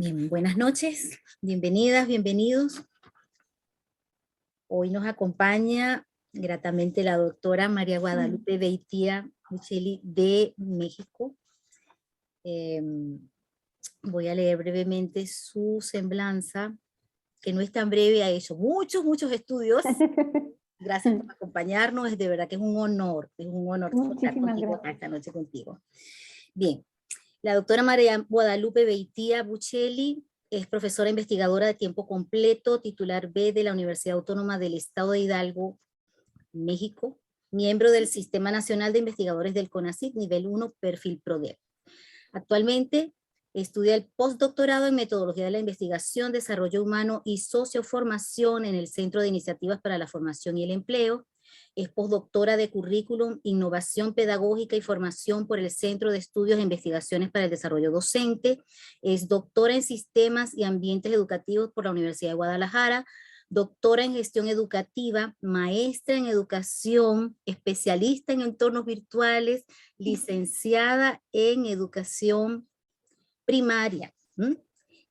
Bien, buenas noches, bienvenidas, bienvenidos. Hoy nos acompaña gratamente la doctora María Guadalupe Beitia Buccelli de México. Voy a leer brevemente su semblanza, que no es tan breve, ha hecho muchos estudios. Gracias por acompañarnos, es de verdad que es un honor estar contigo acá esta noche contigo. Bien, la doctora María Guadalupe Beitia Buccelli es profesora investigadora de tiempo completo, titular B de la Universidad Autónoma del Estado de Hidalgo, México, miembro del Sistema Nacional de Investigadores del CONACYT, nivel 1, perfil PRODEP. Actualmente estudia el postdoctorado en Metodología de la Investigación, Desarrollo Humano y Socioformación en el Centro de Iniciativas para la Formación y el Empleo. Es postdoctora de Currículum, Innovación Pedagógica y Formación por el Centro de Estudios e Investigaciones para el Desarrollo Docente. Es doctora en Sistemas y Ambientes Educativos por la Universidad de Guadalajara. Doctora en Gestión Educativa, maestra en Educación, especialista en entornos virtuales, licenciada en Educación Primaria.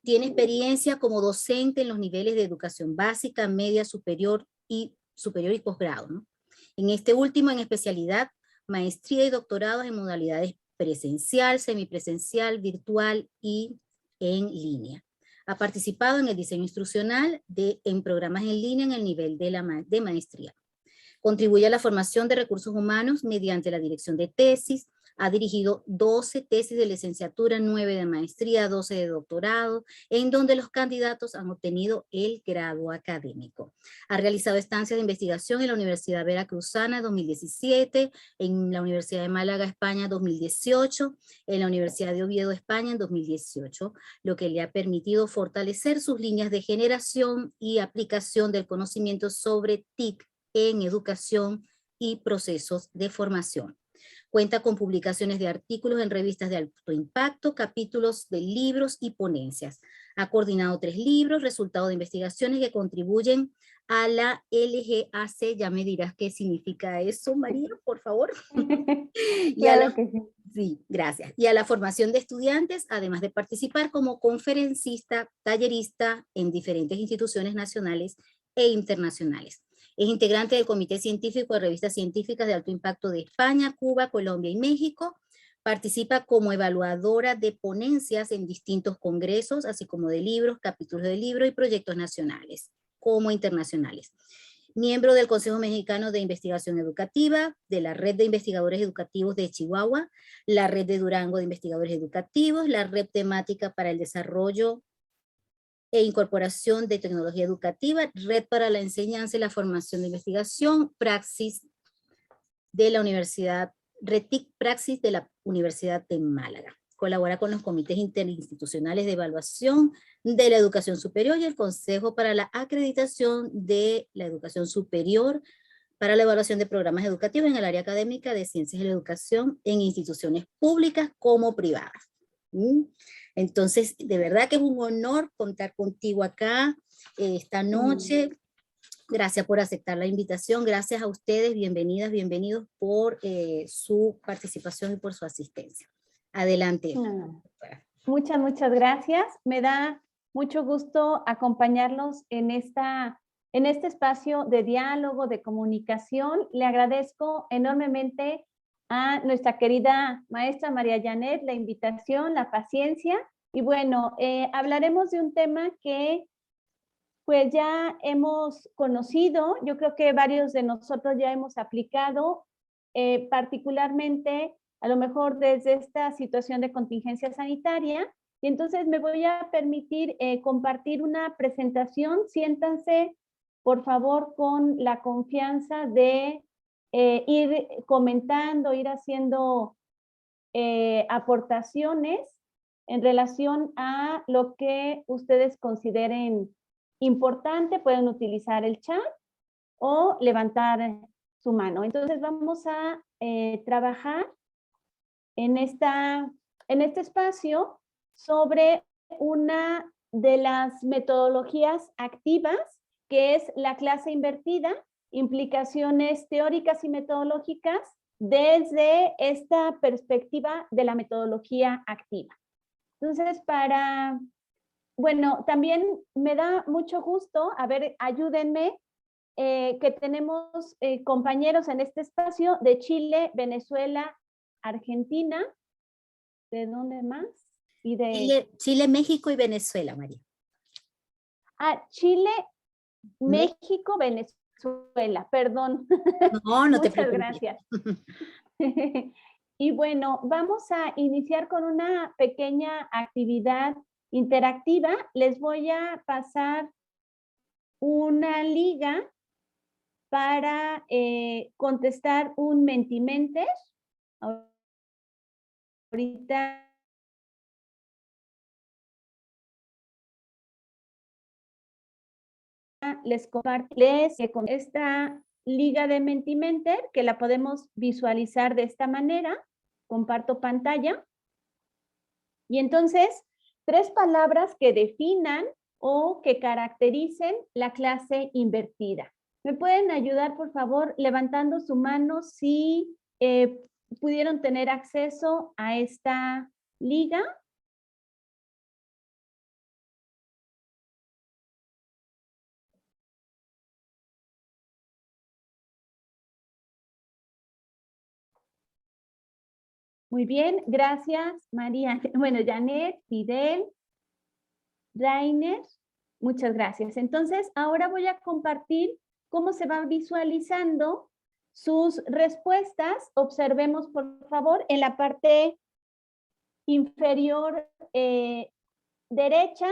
Tiene experiencia como docente en los niveles de educación básica, media, superior y posgrado, ¿no? En este último, en especialidad, maestría y doctorados en modalidades presencial, semipresencial, virtual y en línea. Ha participado en el diseño instruccional en programas en línea en el nivel de maestría. Contribuye a la formación de recursos humanos mediante la dirección de tesis. Ha dirigido 12 tesis de licenciatura, 9 de maestría, 12 de doctorado, en donde los candidatos han obtenido el grado académico. Ha realizado estancias de investigación en la Universidad Veracruzana 2017, en la Universidad de Málaga, España 2018, en la Universidad de Oviedo, España en 2018, lo que le ha permitido fortalecer sus líneas de generación y aplicación del conocimiento sobre TIC en educación y procesos de formación. Cuenta con publicaciones de artículos en revistas de alto impacto, capítulos de libros y ponencias. Ha coordinado 3 libros, resultado de investigaciones que contribuyen a la LGAC. Ya me dirás qué significa eso, María, por favor. Claro que sí. Sí, gracias. Y a la formación de estudiantes, además de participar como conferencista, tallerista en diferentes instituciones nacionales e internacionales. Es integrante del Comité Científico de Revistas Científicas de Alto Impacto de España, Cuba, Colombia y México. Participa como evaluadora de ponencias en distintos congresos, así como de libros, capítulos de libros y proyectos nacionales como internacionales. Miembro del Consejo Mexicano de Investigación Educativa, de la Red de Investigadores Educativos de Chihuahua, la Red de Durango de Investigadores Educativos, la Red Temática para el Desarrollo e Incorporación de Tecnología Educativa, Red para la Enseñanza y la Formación de Investigación, Praxis de la Universidad, RETIC Praxis de la Universidad de Málaga. Colabora con los comités interinstitucionales de evaluación de la educación superior y el Consejo para la Acreditación de la Educación Superior para la evaluación de programas educativos en el área académica de ciencias de la educación en instituciones públicas como privadas. Entonces, de verdad que es un honor contar contigo acá esta noche. Gracias por aceptar la invitación. Gracias a ustedes. Bienvenidas, bienvenidos por su participación y por su asistencia. Adelante. Muchas gracias. Me da mucho gusto acompañarlos en este espacio de diálogo, de comunicación. Le agradezco enormemente a nuestra querida maestra María Janet la invitación, la paciencia. Y bueno, hablaremos de un tema que pues ya hemos conocido. Yo creo que varios de nosotros ya hemos aplicado, particularmente a lo mejor desde esta situación de contingencia sanitaria. Y entonces me voy a permitir compartir una presentación. Siéntanse, por favor, con la confianza de ir comentando, ir haciendo aportaciones en relación a lo que ustedes consideren importante. Pueden utilizar el chat o levantar su mano. Entonces vamos a trabajar en este espacio sobre una de las metodologías activas, que es la clase invertida, implicaciones teóricas y metodológicas desde esta perspectiva de la metodología activa. Entonces, para bueno, también me da mucho gusto, a ver, ayúdenme, que tenemos compañeros en este espacio de Chile, Venezuela, Argentina, ¿de dónde más? Y de... Chile, México y Venezuela, María. Chile, México, Venezuela, perdón. No, no te Muchas preocupes. gracias. Y bueno, vamos a iniciar con una pequeña actividad interactiva. Les voy a pasar una liga para contestar un mentimeter. Ahorita les comparto que con esta liga de Mentimeter, que la podemos visualizar de esta manera, comparto pantalla, y entonces 3 palabras que definan o que caractericen la clase invertida. ¿Me pueden ayudar, por favor, levantando su mano si pudieron tener acceso a esta liga? Muy bien, gracias, María. Bueno, Janet, Fidel, Rainer, muchas gracias. Entonces, ahora voy a compartir cómo se van visualizando sus respuestas. Observemos, por favor, en la parte inferior derecha,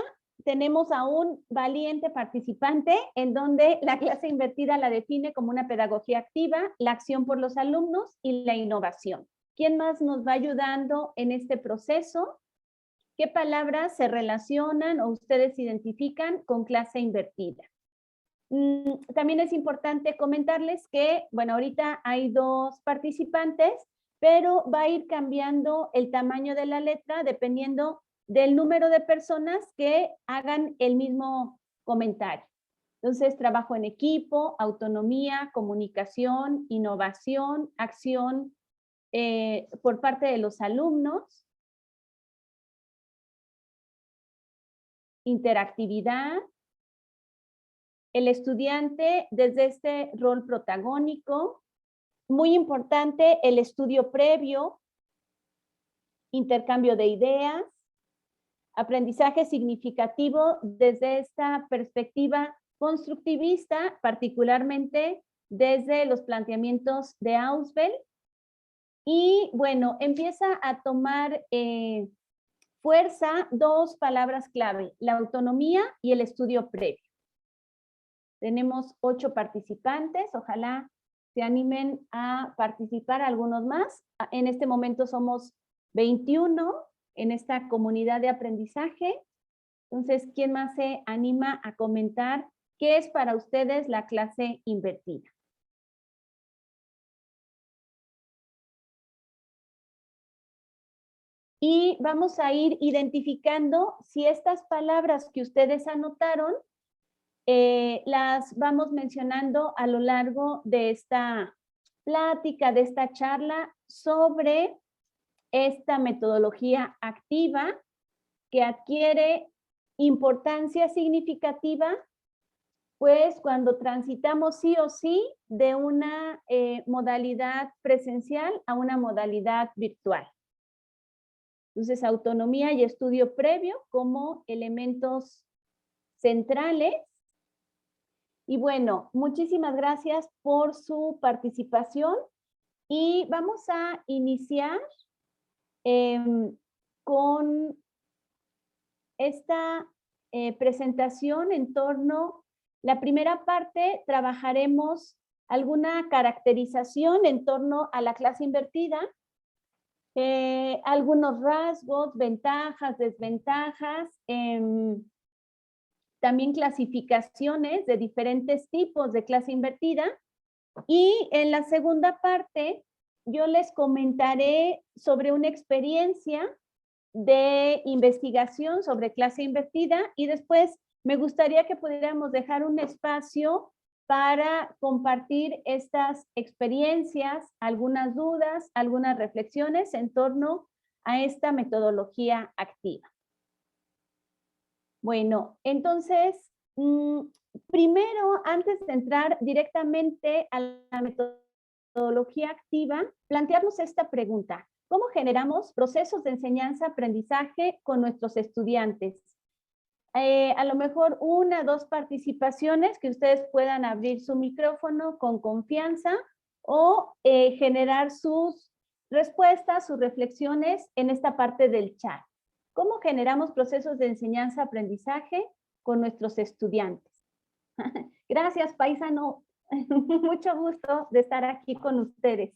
tenemos a un valiente participante en donde la clase invertida la define como una pedagogía activa, la acción por los alumnos y la innovación. ¿Quién más nos va ayudando en este proceso? ¿Qué palabras se relacionan o ustedes identifican con clase invertida? También es importante comentarles que, bueno, ahorita hay 2 participantes, pero va a ir cambiando el tamaño de la letra dependiendo del número de personas que hagan el mismo comentario. Entonces, trabajo en equipo, autonomía, comunicación, innovación, acción por parte de los alumnos, interactividad, el estudiante desde este rol protagónico, muy importante el estudio previo, intercambio de ideas, aprendizaje significativo desde esta perspectiva constructivista, particularmente desde los planteamientos de Ausubel. Y bueno, empieza a tomar fuerza 2 palabras clave, la autonomía y el estudio previo. Tenemos 8 participantes, ojalá se animen a participar algunos más. En este momento somos 21 en esta comunidad de aprendizaje. Entonces, ¿quién más se anima a comentar qué es para ustedes la clase invertida? Y vamos a ir identificando si estas palabras que ustedes anotaron las vamos mencionando a lo largo de esta plática, de esta charla sobre esta metodología activa que adquiere importancia significativa, pues cuando transitamos sí o sí de una modalidad presencial a una modalidad virtual. Entonces, autonomía y estudio previo como elementos centrales. Y bueno, muchísimas gracias por su participación y vamos a iniciar con esta presentación en torno, la primera parte trabajaremos alguna caracterización en torno a la clase invertida, algunos rasgos, ventajas, desventajas, también clasificaciones de diferentes tipos de clase invertida. Y en la segunda parte, yo les comentaré sobre una experiencia de investigación sobre clase invertida y después me gustaría que pudiéramos dejar un espacio para compartir estas experiencias, algunas dudas, algunas reflexiones en torno a esta metodología activa. Bueno, entonces, primero, antes de entrar directamente a la metodología activa, plantearnos esta pregunta. ¿Cómo generamos procesos de enseñanza-aprendizaje con nuestros estudiantes? A lo mejor 1 o 2 participaciones que ustedes puedan abrir su micrófono con confianza o generar sus respuestas, sus reflexiones en esta parte del chat. ¿Cómo generamos procesos de enseñanza-aprendizaje con nuestros estudiantes? Gracias, paisano. Mucho gusto de estar aquí con ustedes.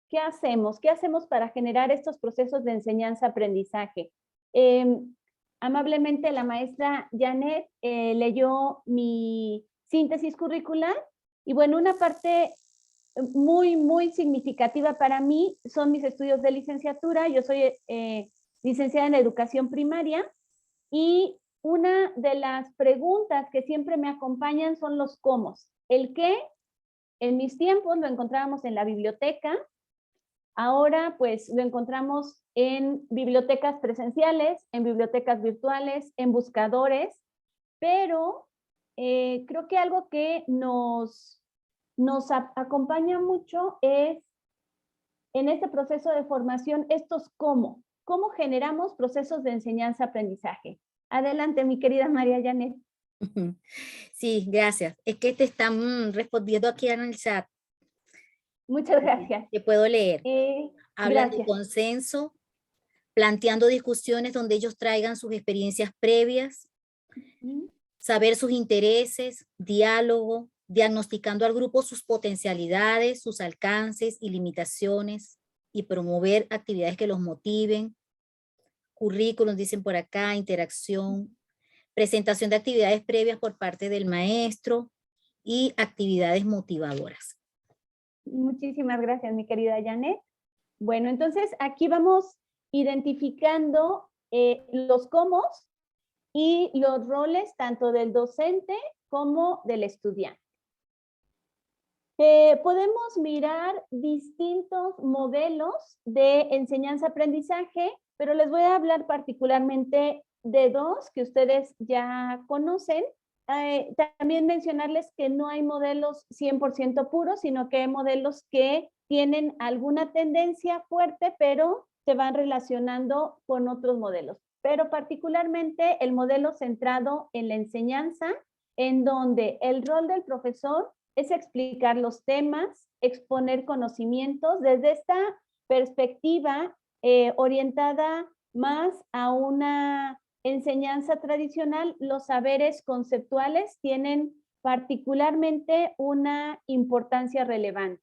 ¿Qué hacemos? ¿Qué hacemos para generar estos procesos de enseñanza-aprendizaje? Amablemente la maestra Janet leyó mi síntesis curricular y bueno, una parte muy significativa para mí son mis estudios de licenciatura. Yo soy licenciada en educación primaria y una de las preguntas que siempre me acompañan son los cómo. El qué, en mis tiempos lo encontrábamos en la biblioteca. Ahora, pues, lo encontramos en bibliotecas presenciales, en bibliotecas virtuales, en buscadores, pero creo que algo que nos acompaña mucho es, en este proceso de formación, estos cómo generamos procesos de enseñanza-aprendizaje. Adelante, mi querida María Janet. Sí, gracias. Es que te están respondiendo aquí en el chat. Muchas gracias. Te puedo leer. Hablan de Gracias. consenso, planteando discusiones donde ellos traigan sus experiencias previas, saber sus intereses, diálogo, diagnosticando al grupo sus potencialidades, sus alcances y limitaciones, y promover actividades que los motiven, currículum, dicen por acá, interacción, presentación de actividades previas por parte del maestro y actividades motivadoras. Muchísimas gracias, mi querida Janet. Bueno, entonces aquí vamos identificando los cómo y los roles tanto del docente como del estudiante. Podemos mirar distintos modelos de enseñanza-aprendizaje, pero les voy a hablar particularmente de 2 que ustedes ya conocen. También mencionarles que no hay modelos 100% puros, sino que hay modelos que tienen alguna tendencia fuerte, pero se van relacionando con otros modelos. Pero particularmente el modelo centrado en la enseñanza, en donde el rol del profesor es explicar los temas, exponer conocimientos desde esta perspectiva orientada más a una enseñanza tradicional. Los saberes conceptuales tienen particularmente una importancia relevante.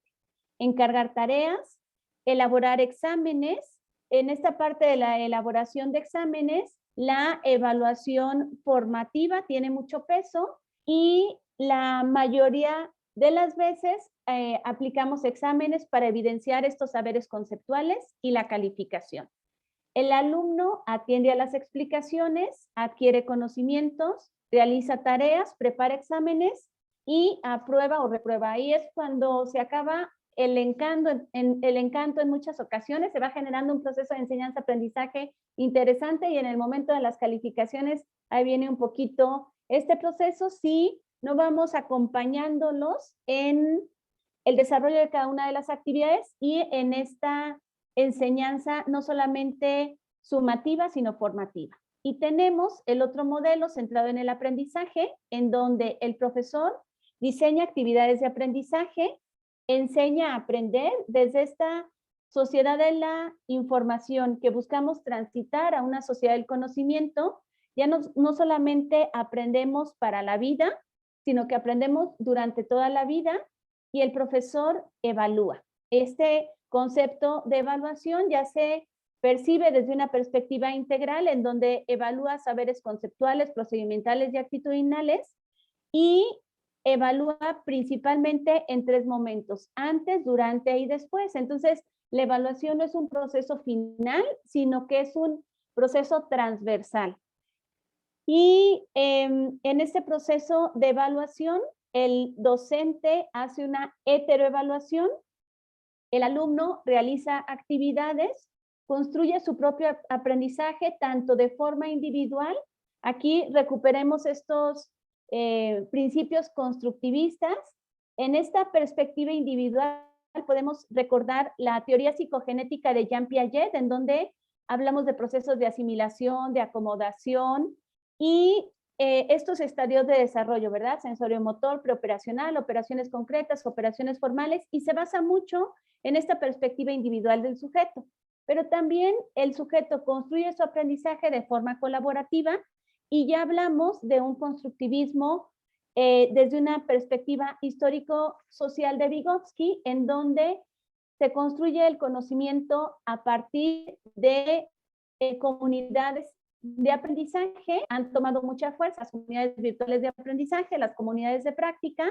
Encargar tareas, elaborar exámenes. En esta parte de la elaboración de exámenes, la evaluación formativa tiene mucho peso y la mayoría de las veces aplicamos exámenes para evidenciar estos saberes conceptuales y la calificación. El alumno atiende a las explicaciones, adquiere conocimientos, realiza tareas, prepara exámenes y aprueba o reprueba. Ahí es cuando se acaba el encanto en muchas ocasiones, se va generando un proceso de enseñanza-aprendizaje interesante y en el momento de las calificaciones ahí viene un poquito este proceso, sí, no vamos acompañándolos en el desarrollo de cada una de las actividades y en esta enseñanza no solamente sumativa, sino formativa. Y tenemos el otro modelo centrado en el aprendizaje, en donde el profesor diseña actividades de aprendizaje, enseña a aprender desde esta sociedad de la información que buscamos transitar a una sociedad del conocimiento. Ya no solamente aprendemos para la vida, sino que aprendemos durante toda la vida y el profesor evalúa. Este concepto de evaluación ya se percibe desde una perspectiva integral en donde evalúa saberes conceptuales, procedimentales y actitudinales y evalúa principalmente en 3 momentos, antes, durante y después. Entonces, la evaluación no es un proceso final, sino que es un proceso transversal. Y en este proceso de evaluación, el docente hace una heteroevaluación, el alumno realiza actividades construye su propio aprendizaje tanto de forma individual. Aquí recuperemos estos principios constructivistas. En esta perspectiva individual podemos recordar la teoría psicogenética de Jean Piaget, en donde hablamos de procesos de asimilación, de acomodación y estos estadios de desarrollo, ¿verdad? Sensoriomotor, preoperacional, operaciones concretas, operaciones formales, y se basa mucho en esta perspectiva individual del sujeto. Pero también el sujeto construye su aprendizaje de forma colaborativa y ya hablamos de un constructivismo desde una perspectiva histórico-social de Vygotsky, en donde se construye el conocimiento a partir de comunidades de aprendizaje. Han tomado mucha fuerza las comunidades virtuales de aprendizaje, las comunidades de práctica,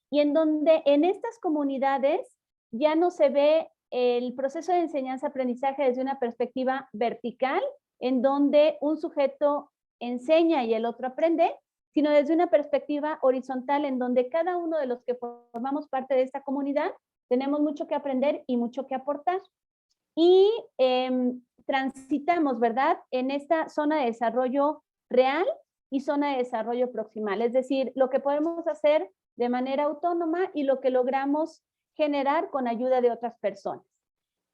y en donde en estas comunidades ya no se ve el proceso de enseñanza-aprendizaje desde una perspectiva vertical, en donde un sujeto enseña y el otro aprende, sino desde una perspectiva horizontal, en donde cada uno de los que formamos parte de esta comunidad tenemos mucho que aprender y mucho que aportar. Y transitamos, ¿verdad?, en esta zona de desarrollo real y zona de desarrollo proximal, es decir, lo que podemos hacer de manera autónoma y lo que logramos generar con ayuda de otras personas.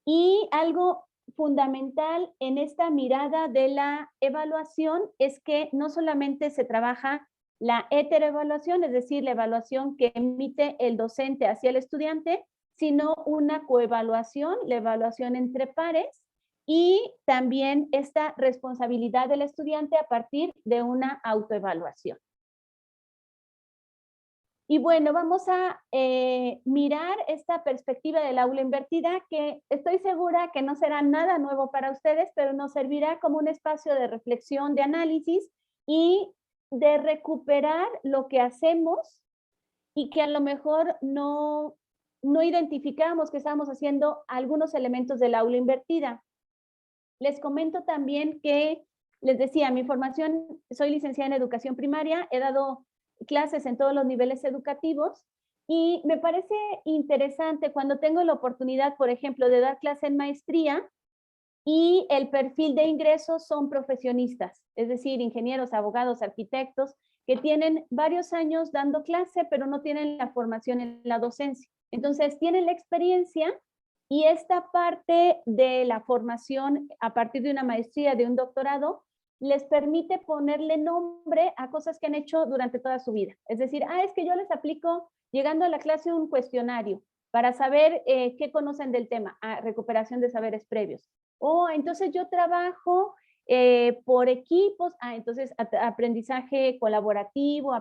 Y algo fundamental en esta mirada de la evaluación es que no solamente se trabaja la heteroevaluación, es decir, la evaluación que emite el docente hacia el estudiante, sino una coevaluación, la evaluación entre pares, y también esta responsabilidad del estudiante a partir de una autoevaluación. Y bueno, vamos a mirar esta perspectiva del aula invertida, que estoy segura que no será nada nuevo para ustedes, pero nos servirá como un espacio de reflexión, de análisis y de recuperar lo que hacemos y que a lo mejor no identificamos que estamos haciendo algunos elementos del aula invertida. Les comento también que, les decía, mi formación, soy licenciada en educación primaria, he dado clases en todos los niveles educativos y me parece interesante cuando tengo la oportunidad, por ejemplo, de dar clase en maestría y el perfil de ingresos son profesionistas, es decir, ingenieros, abogados, arquitectos, que tienen varios años dando clase, pero no tienen la formación en la docencia. Entonces, tienen la experiencia y esta parte de la formación a partir de una maestría, de un doctorado, les permite ponerle nombre a cosas que han hecho durante toda su vida. Es decir, es que yo les aplico, llegando a la clase, un cuestionario para saber qué conocen del tema, recuperación de saberes previos. Entonces yo trabajo por equipos, entonces aprendizaje colaborativo,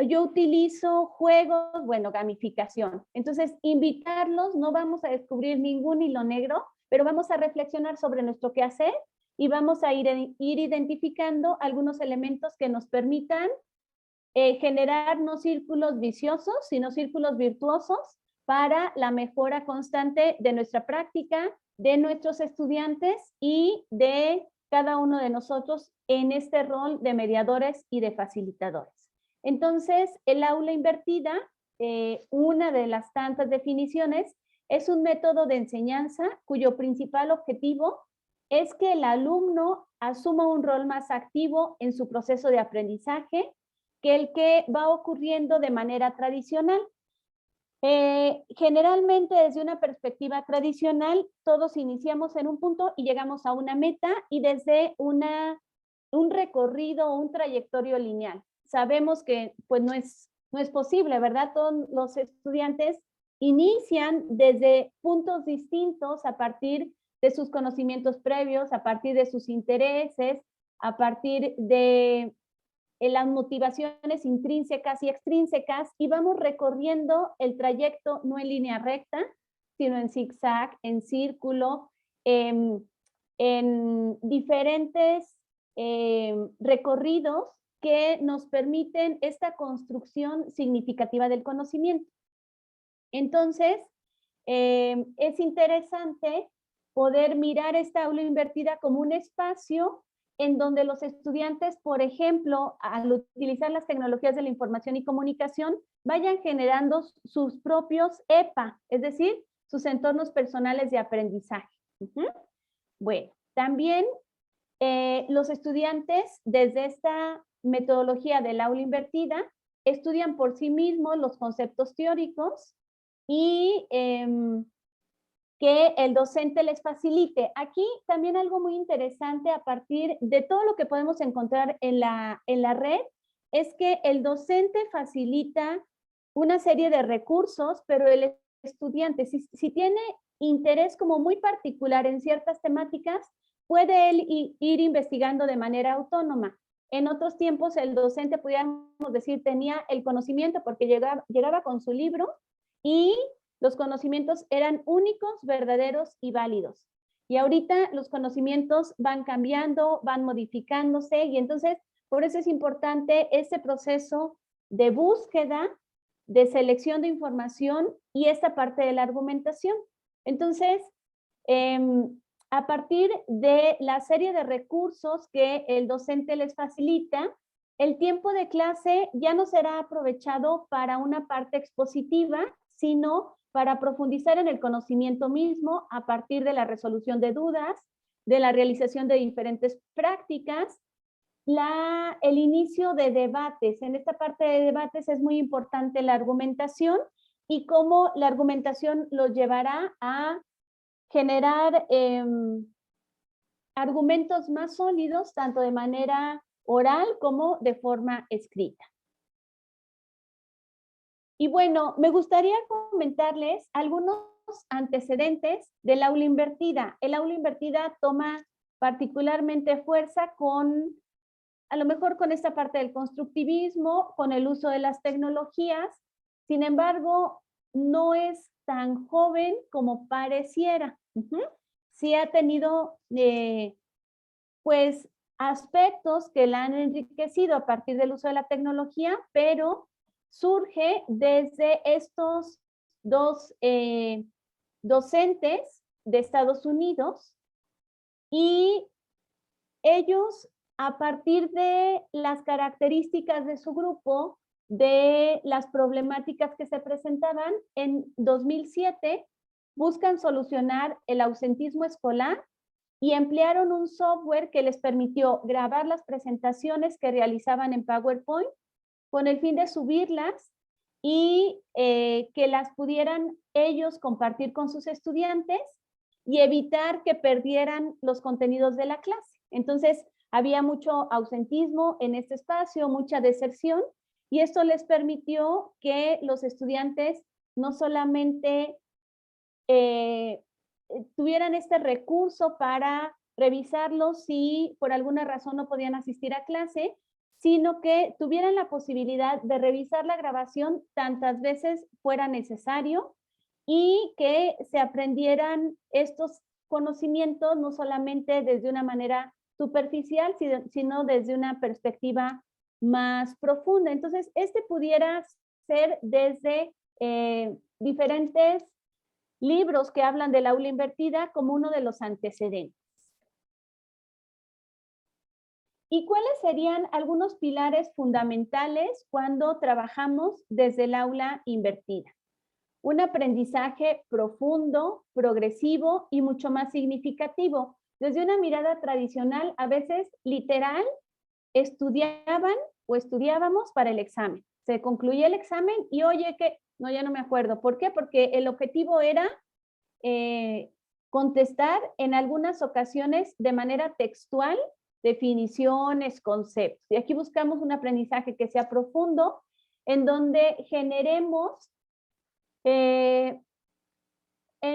yo utilizo juegos, bueno, gamificación. Entonces, invitarlos, no vamos a descubrir ningún hilo negro, pero vamos a reflexionar sobre nuestro quehacer y vamos a ir identificando algunos elementos que nos permitan generar no círculos viciosos, sino círculos virtuosos para la mejora constante de nuestra práctica, de nuestros estudiantes y de cada uno de nosotros en este rol de mediadores y de facilitadores. Entonces, el aula invertida, una de las tantas definiciones, es un método de enseñanza cuyo principal objetivo es que el alumno asuma un rol más activo en su proceso de aprendizaje que el que va ocurriendo de manera tradicional. Generalmente desde una perspectiva tradicional, todos iniciamos en un punto y llegamos a una meta y desde un recorrido, un trayectorio lineal. Sabemos que pues no es posible, ¿verdad? Todos los estudiantes inician desde puntos distintos a partir de sus conocimientos previos, a partir de sus intereses, a partir de las motivaciones intrínsecas y extrínsecas, y vamos recorriendo el trayecto no en línea recta, sino en zigzag, en círculo, en diferentes recorridos que nos permiten esta construcción significativa del conocimiento. Entonces, es interesante poder mirar esta aula invertida como un espacio en donde los estudiantes, por ejemplo, al utilizar las tecnologías de la información y comunicación, vayan generando sus propios EPA, es decir, sus entornos personales de aprendizaje. Bueno, también los estudiantes desde esta metodología del aula invertida estudian por sí mismos los conceptos teóricos y que el docente les facilite. Aquí también algo muy interesante a partir de todo lo que podemos encontrar en la red es que el docente facilita una serie de recursos, pero el estudiante, si tiene interés como muy particular en ciertas temáticas, puede él ir investigando de manera autónoma. En otros tiempos el docente, podríamos decir, tenía el conocimiento porque llegaba con su libro y los conocimientos eran únicos, verdaderos y válidos. Y ahorita los conocimientos van cambiando, van modificándose y entonces por eso es importante ese proceso de búsqueda, de selección de información y esta parte de la argumentación. Entonces, a partir de la serie de recursos que el docente les facilita, el tiempo de clase ya no será aprovechado para una parte expositiva, sino para profundizar en el conocimiento mismo a partir de la resolución de dudas, de la realización de diferentes prácticas, el inicio de debates. En esta parte de debates es muy importante la argumentación y cómo la argumentación los llevará a generar argumentos más sólidos, tanto de manera oral como de forma escrita. Y bueno, me gustaría comentarles algunos antecedentes del aula invertida. El aula invertida toma particularmente fuerza a lo mejor con esta parte del constructivismo, con el uso de las tecnologías. Sin embargo, no es tan joven como pareciera. Sí ha tenido, pues, aspectos que la han enriquecido a partir del uso de la tecnología, pero surge desde estos dos docentes de Estados Unidos y ellos, a partir de las características de su grupo, de las problemáticas que se presentaban, en 2007 buscan solucionar el ausentismo escolar y emplearon un software que les permitió grabar las presentaciones que realizaban en PowerPoint con el fin de subirlas y que las pudieran ellos compartir con sus estudiantes y evitar que perdieran los contenidos de la clase. Entonces, había mucho ausentismo en este espacio, mucha deserción, y esto les permitió que los estudiantes no solamente tuvieran este recurso para revisarlos si por alguna razón no podían asistir a clase, sino que tuvieran la posibilidad de revisar la grabación tantas veces fuera necesario y que se aprendieran estos conocimientos no solamente desde una manera superficial, sino desde una perspectiva más profunda. Entonces, este pudiera ser desde diferentes libros que hablan del aula invertida como uno de los antecedentes. ¿Y cuáles serían algunos pilares fundamentales cuando trabajamos desde el aula invertida? Un aprendizaje profundo, progresivo y mucho más significativo. Desde una mirada tradicional, a veces literal, estudiaban o estudiábamos para el examen. Se concluía el examen y oye, que no, ya no me acuerdo. ¿Por qué? Porque el objetivo era contestar en algunas ocasiones de manera textual definiciones, conceptos. Y aquí buscamos un aprendizaje que sea profundo, en donde generemos, en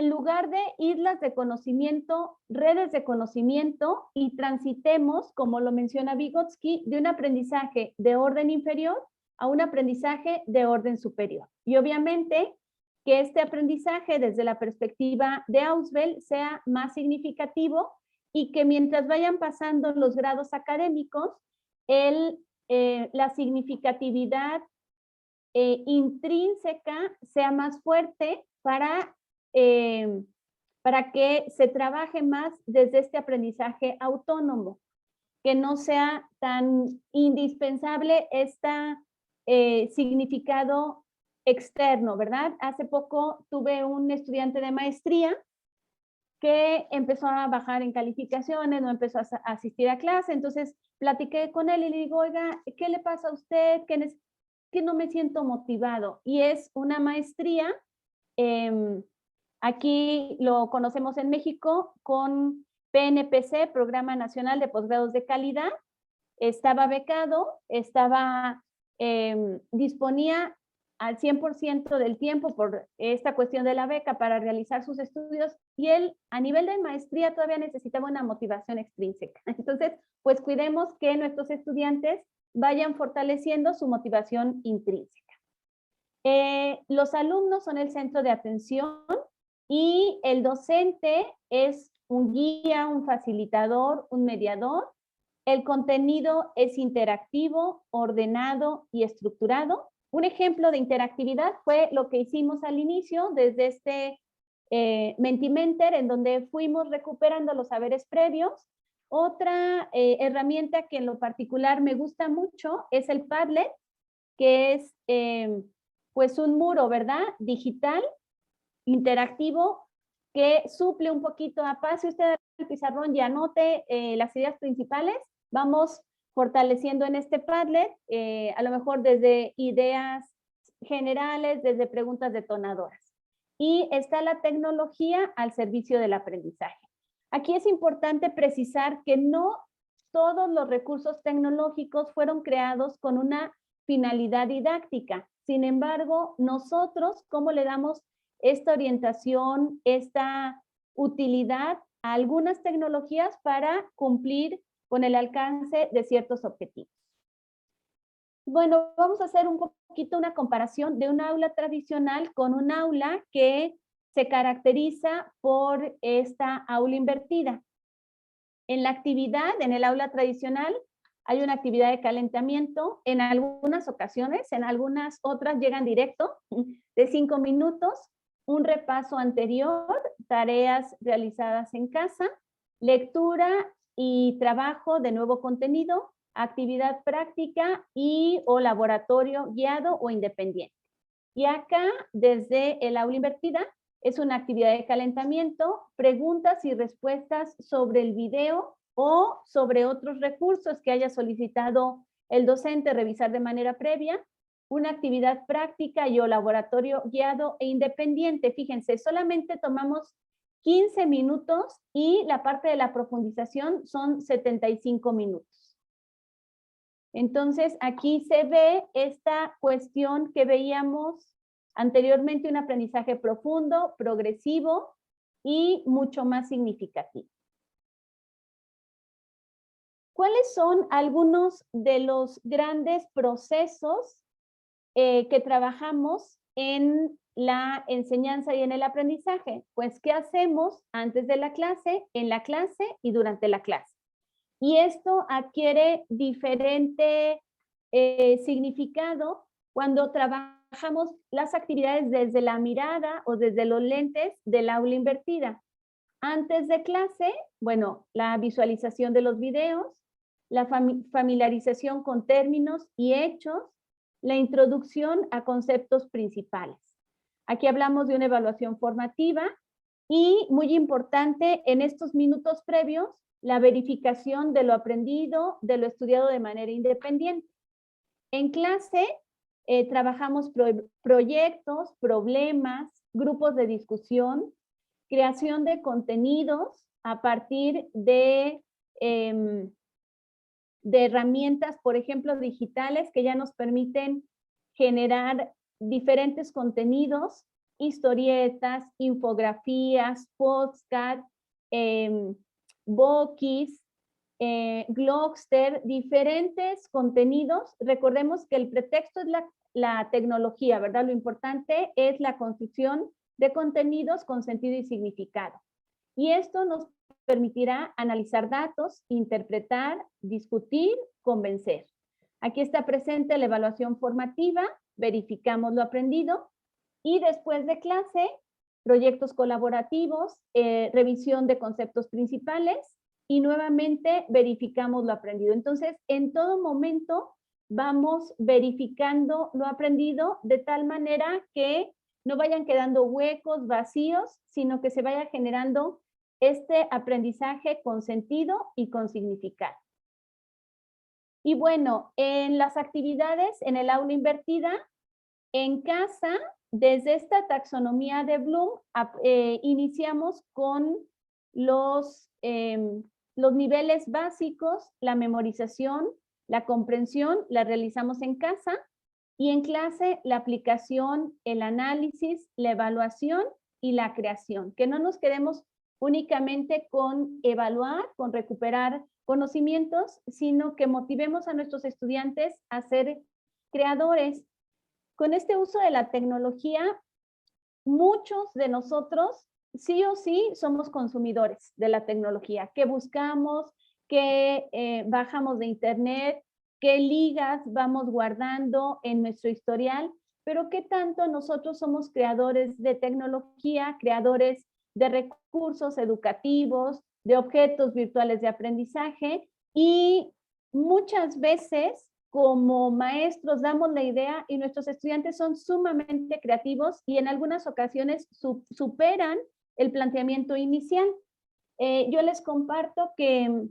lugar de islas de conocimiento, redes de conocimiento, y transitemos, como lo menciona Vygotsky, de un aprendizaje de orden inferior a un aprendizaje de orden superior. Y obviamente que este aprendizaje desde la perspectiva de Ausubel sea más significativo y que mientras vayan pasando los grados académicos, la significatividad intrínseca sea más fuerte para que se trabaje más desde este aprendizaje autónomo, que no sea tan indispensable este significado externo, ¿verdad? Hace poco tuve un estudiante de maestría que empezó a bajar en calificaciones, no empezó a asistir a clase. Entonces platiqué con él y le digo, oiga, ¿qué le pasa a usted? Que no me siento motivado. Y es una maestría, aquí lo conocemos en México con PNPC, Programa Nacional de Posgrados de Calidad. Estaba becado, disponía al 100% del tiempo por esta cuestión de la beca para realizar sus estudios, y él a nivel de maestría todavía necesitaba una motivación extrínseca. Entonces, pues cuidemos que nuestros estudiantes vayan fortaleciendo su motivación intrínseca. Los alumnos son el centro de atención y el docente es un guía, un facilitador, un mediador. El contenido es interactivo, ordenado y estructurado. Un ejemplo de interactividad fue lo que hicimos al inicio desde este Mentimentor, en donde fuimos recuperando los saberes previos. Otra herramienta que en lo particular me gusta mucho es el Padlet, que es pues un muro, ¿verdad? Digital, interactivo, que suple un poquito a pase usted al pizarrón y anote las ideas principales. Vamos fortaleciendo en este Padlet, a lo mejor desde ideas generales, desde preguntas detonadoras. Y está la tecnología al servicio del aprendizaje. Aquí es importante precisar que no todos los recursos tecnológicos fueron creados con una finalidad didáctica. Sin embargo, nosotros, ¿cómo le damos esta orientación, esta utilidad a algunas tecnologías para cumplir con el alcance de ciertos objetivos? Bueno, vamos a hacer un poquito una comparación de un aula tradicional con un aula que se caracteriza por esta aula invertida. En la actividad, en el aula tradicional, hay una actividad de calentamiento. En algunas ocasiones, en algunas otras llegan directo, de 5 minutos, un repaso anterior, tareas realizadas en casa, lectura y trabajo de nuevo contenido, actividad práctica y o laboratorio guiado o independiente. Y acá, desde el aula invertida, es una actividad de calentamiento, preguntas y respuestas sobre el video o sobre otros recursos que haya solicitado el docente revisar de manera previa, una actividad práctica y o laboratorio guiado e independiente. Fíjense, solamente tomamos 15 minutos y la parte de la profundización son 75 minutos. Entonces, aquí se ve esta cuestión que veíamos anteriormente, un aprendizaje profundo, progresivo y mucho más significativo. ¿Cuáles son algunos de los grandes procesos que trabajamos en la enseñanza y en el aprendizaje? Pues, ¿qué hacemos antes de la clase, en la clase y durante la clase? Y esto adquiere diferente significado cuando trabajamos las actividades desde la mirada o desde los lentes del aula invertida. Antes de clase, bueno, la visualización de los videos, la familiarización con términos y hechos, la introducción a conceptos principales. Aquí hablamos de una evaluación formativa y, muy importante, en estos minutos previos, la verificación de lo aprendido, de lo estudiado de manera independiente. En clase trabajamos proyectos, problemas, grupos de discusión, creación de contenidos a partir de herramientas, por ejemplo, digitales, que ya nos permiten generar diferentes contenidos, historietas, infografías, podcast, Bookis, Glogster, diferentes contenidos. Recordemos que el pretexto es la tecnología, ¿verdad? Lo importante es la construcción de contenidos con sentido y significado. Y esto nos permitirá analizar datos, interpretar, discutir, convencer. Aquí está presente la evaluación formativa, verificamos lo aprendido y después de clase, proyectos colaborativos, revisión de conceptos principales y nuevamente verificamos lo aprendido. Entonces, en todo momento vamos verificando lo aprendido de tal manera que no vayan quedando huecos, vacíos, sino que se vaya generando este aprendizaje con sentido y con significado. Y bueno, en las actividades en el aula invertida, en casa, desde esta taxonomía de Bloom, iniciamos con los niveles básicos, la memorización, la comprensión, la realizamos en casa, y en clase la aplicación, el análisis, la evaluación y la creación. Que no nos quedemos únicamente con evaluar, con recuperar conocimientos, sino que motivemos a nuestros estudiantes a ser creadores. Con este uso de la tecnología, muchos de nosotros sí o sí somos consumidores de la tecnología, que buscamos, que bajamos de internet, qué ligas vamos guardando en nuestro historial, pero qué tanto nosotros somos creadores de tecnología, creadores de recursos educativos, de objetos virtuales de aprendizaje, y muchas veces como maestros damos la idea y nuestros estudiantes son sumamente creativos y en algunas ocasiones superan el planteamiento inicial. Yo les comparto que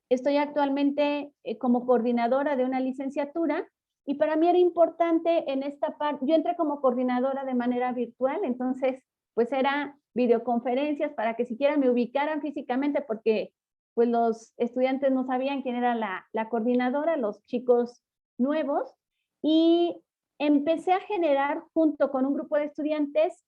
estoy actualmente como coordinadora de una licenciatura y para mí era importante en esta parte, yo entré como coordinadora de manera virtual, entonces pues era videoconferencias para que siquiera me ubicaran físicamente porque pues los estudiantes no sabían quién era la coordinadora, los chicos nuevos, y empecé a generar junto con un grupo de estudiantes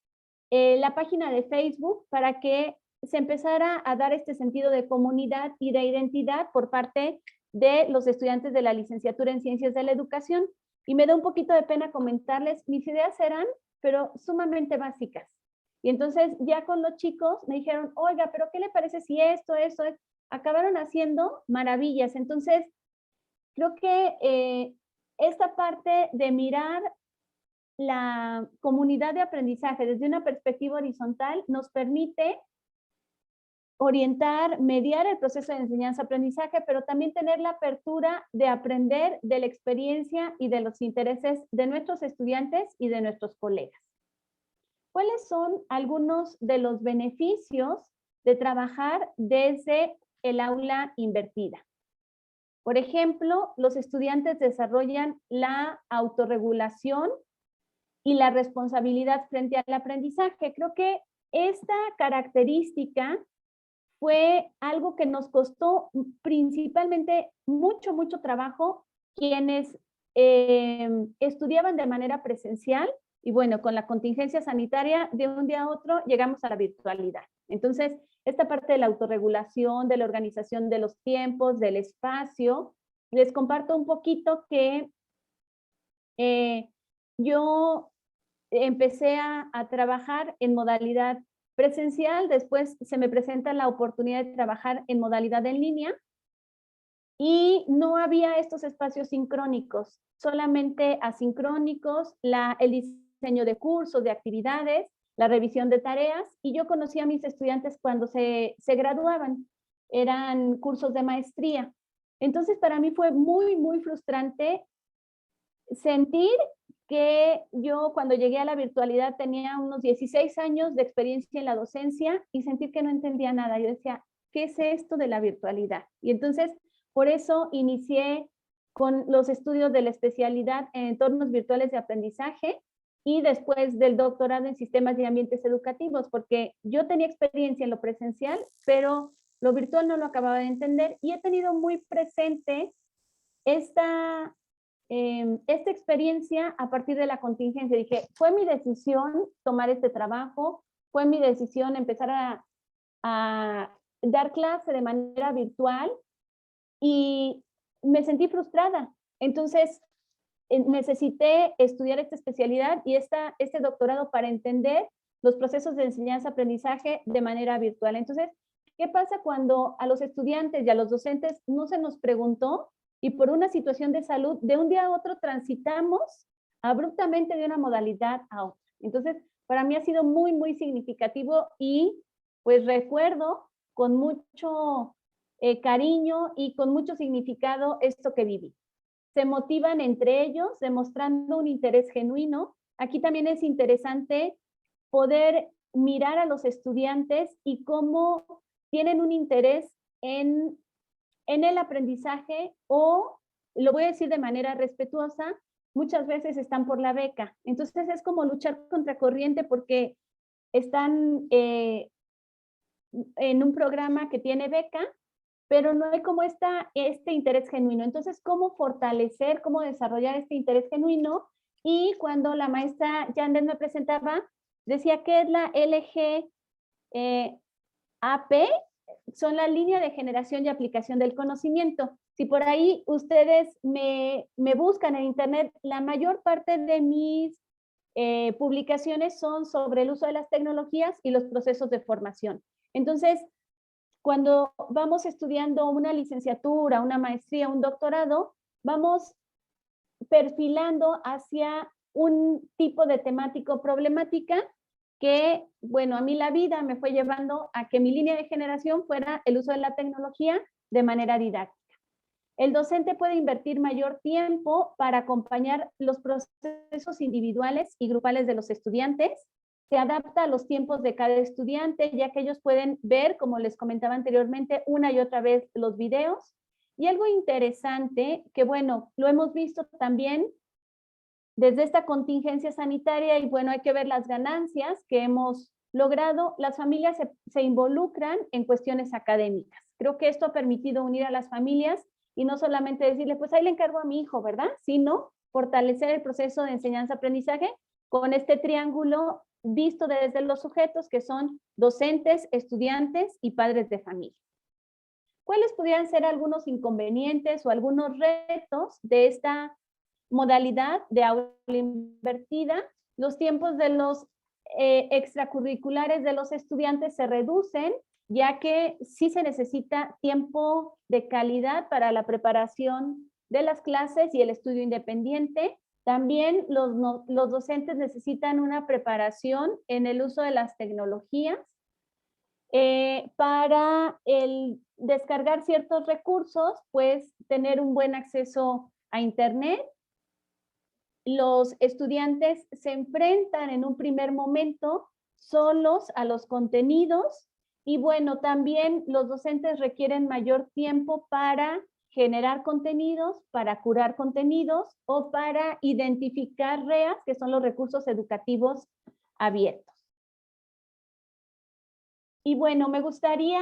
la página de Facebook para que se empezara a dar este sentido de comunidad y de identidad por parte de los estudiantes de la licenciatura en Ciencias de la Educación. Y me da un poquito de pena comentarles, mis ideas eran, pero sumamente básicas. Y entonces ya con los chicos me dijeron, oiga, pero ¿qué le parece si esto? Acabaron haciendo maravillas. Entonces, creo que esta parte de mirar la comunidad de aprendizaje desde una perspectiva horizontal nos permite orientar, mediar el proceso de enseñanza-aprendizaje, pero también tener la apertura de aprender de la experiencia y de los intereses de nuestros estudiantes y de nuestros colegas. ¿Cuáles son algunos de los beneficios de trabajar desde el aula invertida? Por ejemplo, los estudiantes desarrollan la autorregulación y la responsabilidad frente al aprendizaje. Creo que esta característica fue algo que nos costó principalmente mucho trabajo quienes estudiaban de manera presencial y bueno, con la contingencia sanitaria de un día a otro llegamos a la virtualidad. Entonces, esta parte de la autorregulación, de la organización de los tiempos, del espacio, les comparto un poquito que yo empecé a trabajar en modalidad presencial, después se me presenta la oportunidad de trabajar en modalidad en línea y no había estos espacios sincrónicos, solamente asincrónicos, el diseño de cursos, de actividades, la revisión de tareas, y yo conocí a mis estudiantes cuando se graduaban, eran cursos de maestría. Entonces para mí fue muy frustrante sentir que yo cuando llegué a la virtualidad tenía unos 16 años de experiencia en la docencia y sentir que no entendía nada. Yo decía, ¿qué es esto de la virtualidad? Y entonces, por eso inicié con los estudios de la especialidad en entornos virtuales de aprendizaje y después del doctorado en sistemas y ambientes educativos, porque yo tenía experiencia en lo presencial, pero lo virtual no lo acababa de entender y he tenido muy presente esta experiencia a partir de la contingencia. Dije, fue mi decisión tomar este trabajo, fue mi decisión empezar a dar clase de manera virtual y me sentí frustrada. Entonces, necesité estudiar esta especialidad y este doctorado para entender los procesos de enseñanza-aprendizaje de manera virtual. Entonces, ¿qué pasa cuando a los estudiantes y a los docentes no se nos preguntó y por una situación de salud, de un día a otro transitamos abruptamente de una modalidad a otra? Entonces, para mí ha sido muy significativo y pues recuerdo con mucho cariño y con mucho significado esto que viví. Se motivan entre ellos demostrando un interés genuino. Aquí también es interesante poder mirar a los estudiantes y cómo tienen un interés en el aprendizaje, o, lo voy a decir de manera respetuosa, muchas veces están por la beca. Entonces es como luchar contra corriente porque están en un programa que tiene beca, pero no hay como este interés genuino. Entonces, ¿cómo fortalecer, cómo desarrollar este interés genuino? Y cuando la maestra Yandel me presentaba, decía que es la LGAP, son la línea de generación y aplicación del conocimiento. Si por ahí ustedes me buscan en internet, la mayor parte de mis publicaciones son sobre el uso de las tecnologías y los procesos de formación. Entonces, cuando vamos estudiando una licenciatura, una maestría, un doctorado, vamos perfilando hacia un tipo de temática o problemática que, bueno, a mí la vida me fue llevando a que mi línea de generación fuera el uso de la tecnología de manera didáctica. El docente puede invertir mayor tiempo para acompañar los procesos individuales y grupales de los estudiantes. Se adapta a los tiempos de cada estudiante, ya que ellos pueden ver, como les comentaba anteriormente, una y otra vez los videos. Y algo interesante, que bueno, lo hemos visto también desde esta contingencia sanitaria, y bueno, hay que ver las ganancias que hemos logrado. Las familias se involucran en cuestiones académicas. Creo que esto ha permitido unir a las familias y no solamente decirle, pues ahí le encargo a mi hijo, ¿verdad? Sino fortalecer el proceso de enseñanza-aprendizaje con este triángulo visto desde los sujetos que son docentes, estudiantes y padres de familia. ¿Cuáles podrían ser algunos inconvenientes o algunos retos de esta modalidad de aula invertida? Los tiempos de los extracurriculares de los estudiantes se reducen, ya que sí se necesita tiempo de calidad para la preparación de las clases y el estudio independiente. También los docentes necesitan una preparación en el uso de las tecnologías para el descargar ciertos recursos, pues tener un buen acceso a internet. Los estudiantes se enfrentan en un primer momento solos a los contenidos, y bueno, también los docentes requieren mayor tiempo para generar contenidos, para curar contenidos o para identificar REAs, que son los recursos educativos abiertos. Y bueno, me gustaría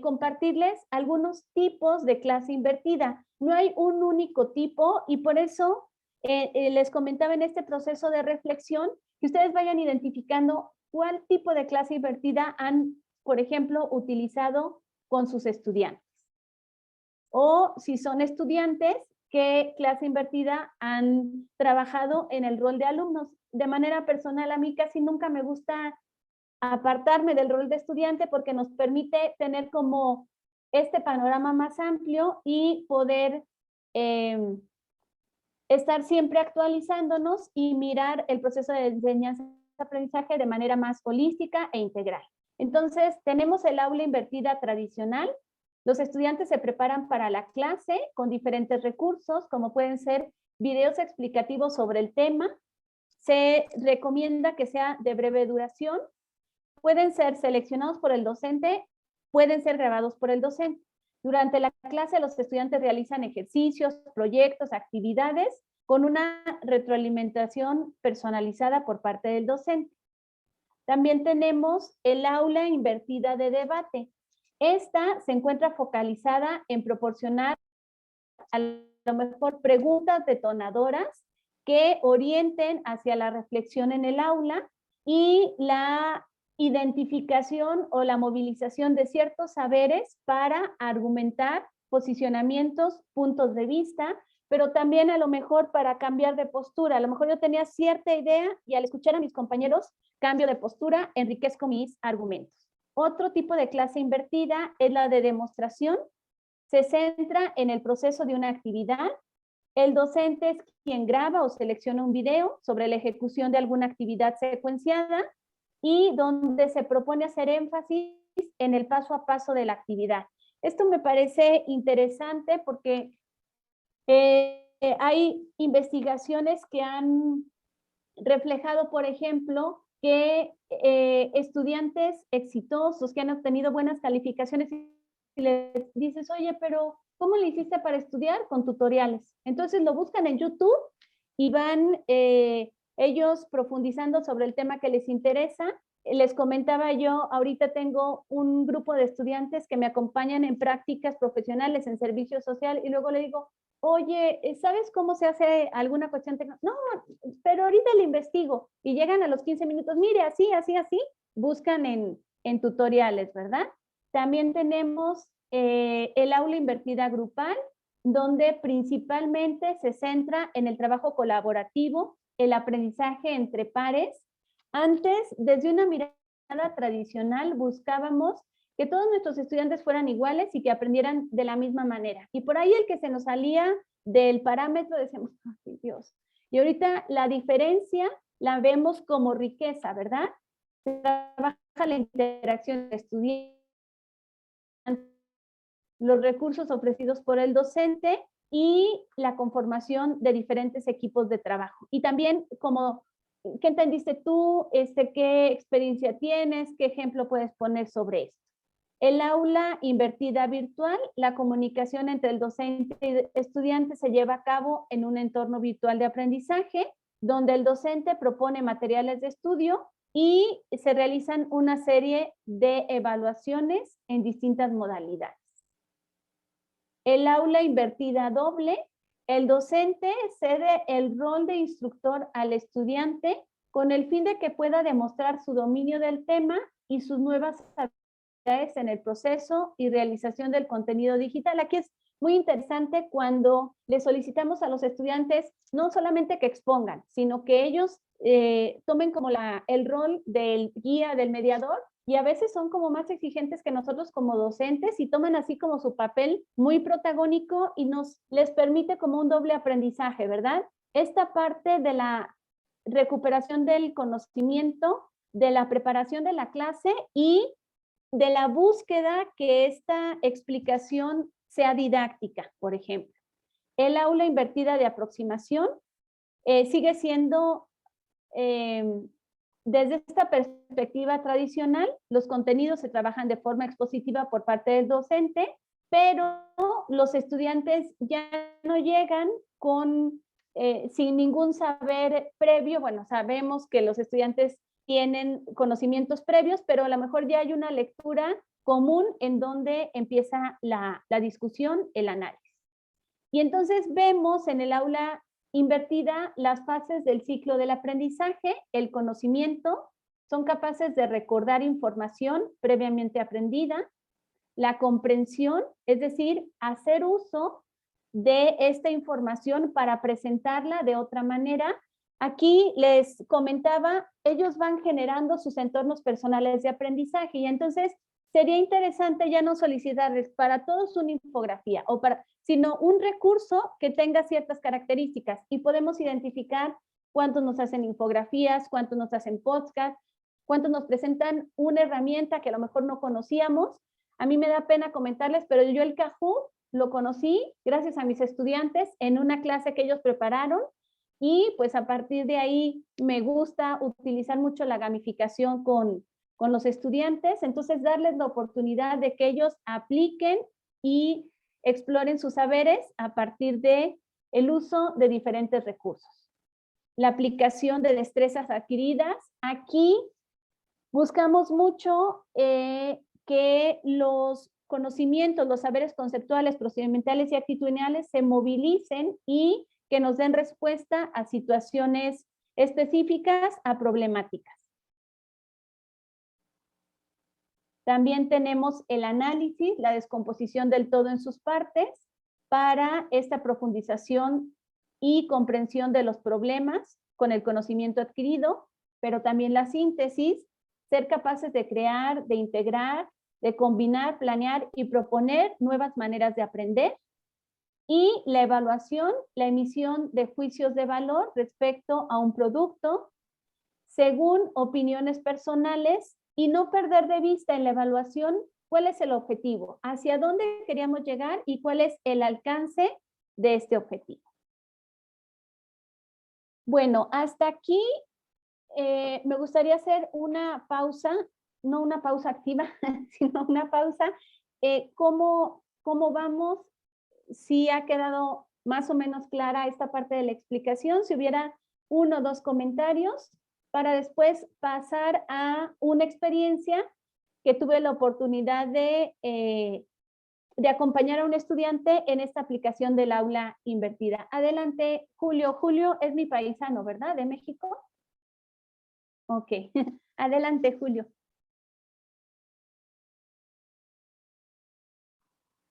compartirles algunos tipos de clase invertida. No hay un único tipo, y por eso les comentaba en este proceso de reflexión que ustedes vayan identificando cuál tipo de clase invertida han, por ejemplo, utilizado con sus estudiantes. O si son estudiantes, qué clase invertida han trabajado en el rol de alumnos. De manera personal, a mí casi nunca me gusta apartarme del rol de estudiante porque nos permite tener como este panorama más amplio y poder estar siempre actualizándonos y mirar el proceso de enseñanza-aprendizaje de manera más holística e integral. Entonces, tenemos el aula invertida tradicional. Los estudiantes se preparan para la clase con diferentes recursos, como pueden ser videos explicativos sobre el tema. Se recomienda que sea de breve duración. Pueden ser seleccionados por el docente, pueden ser grabados por el docente. Durante la clase, los estudiantes realizan ejercicios, proyectos, actividades con una retroalimentación personalizada por parte del docente. También tenemos el aula invertida de debate. Esta se encuentra focalizada en proporcionar a lo mejor preguntas detonadoras que orienten hacia la reflexión en el aula y la identificación o la movilización de ciertos saberes para argumentar posicionamientos, puntos de vista, pero también a lo mejor para cambiar de postura. A lo mejor yo tenía cierta idea y al escuchar a mis compañeros, cambio de postura, enriquezco mis argumentos. Otro tipo de clase invertida es la de demostración. Se centra en el proceso de una actividad. El docente es quien graba o selecciona un video sobre la ejecución de alguna actividad secuenciada y donde se propone hacer énfasis en el paso a paso de la actividad. Esto me parece interesante porque hay investigaciones que han reflejado, por ejemplo, que estudiantes exitosos que han obtenido buenas calificaciones y les dices, oye, pero ¿cómo le hiciste para estudiar? Con tutoriales. Entonces lo buscan en YouTube y van ellos profundizando sobre el tema que les interesa. Les comentaba yo, ahorita tengo un grupo de estudiantes que me acompañan en prácticas profesionales en servicio social y luego le digo, oye, ¿sabes cómo se hace alguna cuestión tecnológica? No, pero ahorita le investigo. Y llegan a los 15 minutos, mire, así, así, así, buscan en tutoriales, ¿verdad? También tenemos el aula invertida grupal, donde principalmente se centra en el trabajo colaborativo, el aprendizaje entre pares. Antes, desde una mirada tradicional, buscábamos que todos nuestros estudiantes fueran iguales y que aprendieran de la misma manera. Y por ahí el que se nos salía del parámetro decíamos, ay Dios. Y ahorita la diferencia la vemos como riqueza, ¿verdad? Se trabaja la interacción de estudiantes, los recursos ofrecidos por el docente y la conformación de diferentes equipos de trabajo. Y también como, ¿qué entendiste tú? ¿Qué experiencia tienes? ¿Qué ejemplo puedes poner sobre esto? El aula invertida virtual, la comunicación entre el docente y el estudiante se lleva a cabo en un entorno virtual de aprendizaje, donde el docente propone materiales de estudio y se realizan una serie de evaluaciones en distintas modalidades. El aula invertida doble, el docente cede el rol de instructor al estudiante con el fin de que pueda demostrar su dominio del tema y sus nuevas habilidades en el proceso y realización del contenido digital. Aquí es muy interesante cuando le solicitamos a los estudiantes no solamente que expongan, sino que ellos tomen como el rol del guía, del mediador, y a veces son como más exigentes que nosotros como docentes y toman así como su papel muy protagónico y les permite como un doble aprendizaje, ¿verdad? Esta parte de la recuperación del conocimiento, de la preparación de la clase y de la búsqueda que esta explicación sea didáctica, por ejemplo. El aula invertida de aproximación sigue siendo desde esta perspectiva tradicional, los contenidos se trabajan de forma expositiva por parte del docente, pero los estudiantes ya no llegan sin ningún saber previo. Bueno, sabemos que los estudiantes tienen conocimientos previos, pero a lo mejor ya hay una lectura común en donde empieza la discusión, el análisis. Y entonces vemos en el aula invertida las fases del ciclo del aprendizaje, el conocimiento, son capaces de recordar información previamente aprendida, la comprensión, es decir, hacer uso de esta información para presentarla de otra manera. Aquí les comentaba, ellos van generando sus entornos personales de aprendizaje y entonces sería interesante ya no solicitarles para todos una infografía, sino un recurso que tenga ciertas características y podemos identificar cuántos nos hacen infografías, cuántos nos hacen podcast, cuántos nos presentan una herramienta que a lo mejor no conocíamos. A mí me da pena comentarles, pero yo el Kahoot lo conocí gracias a mis estudiantes en una clase que ellos prepararon y pues a partir de ahí me gusta utilizar mucho la gamificación con los estudiantes, entonces darles la oportunidad de que ellos apliquen y exploren sus saberes a partir de el uso de diferentes recursos. La aplicación de destrezas adquiridas, aquí buscamos mucho que los conocimientos, los saberes conceptuales, procedimentales y actitudinales se movilicen y que nos den respuesta a situaciones específicas, a problemáticas. También tenemos el análisis, la descomposición del todo en sus partes para esta profundización y comprensión de los problemas con el conocimiento adquirido, pero también la síntesis, ser capaces de crear, de integrar, de combinar, planear y proponer nuevas maneras de aprender. Y la evaluación, la emisión de juicios de valor respecto a un producto, según opiniones personales, y no perder de vista en la evaluación cuál es el objetivo, hacia dónde queríamos llegar y cuál es el alcance de este objetivo. Bueno, hasta aquí me gustaría hacer una pausa, no una pausa activa, sino una pausa. ¿Cómo vamos? Si ha quedado más o menos clara esta parte de la explicación, si hubiera uno o dos comentarios para después pasar a una experiencia que tuve la oportunidad de acompañar a un estudiante en esta aplicación del aula invertida. Adelante, Julio. Julio es mi paisano, ¿verdad? ¿De México? Ok. Adelante, Julio.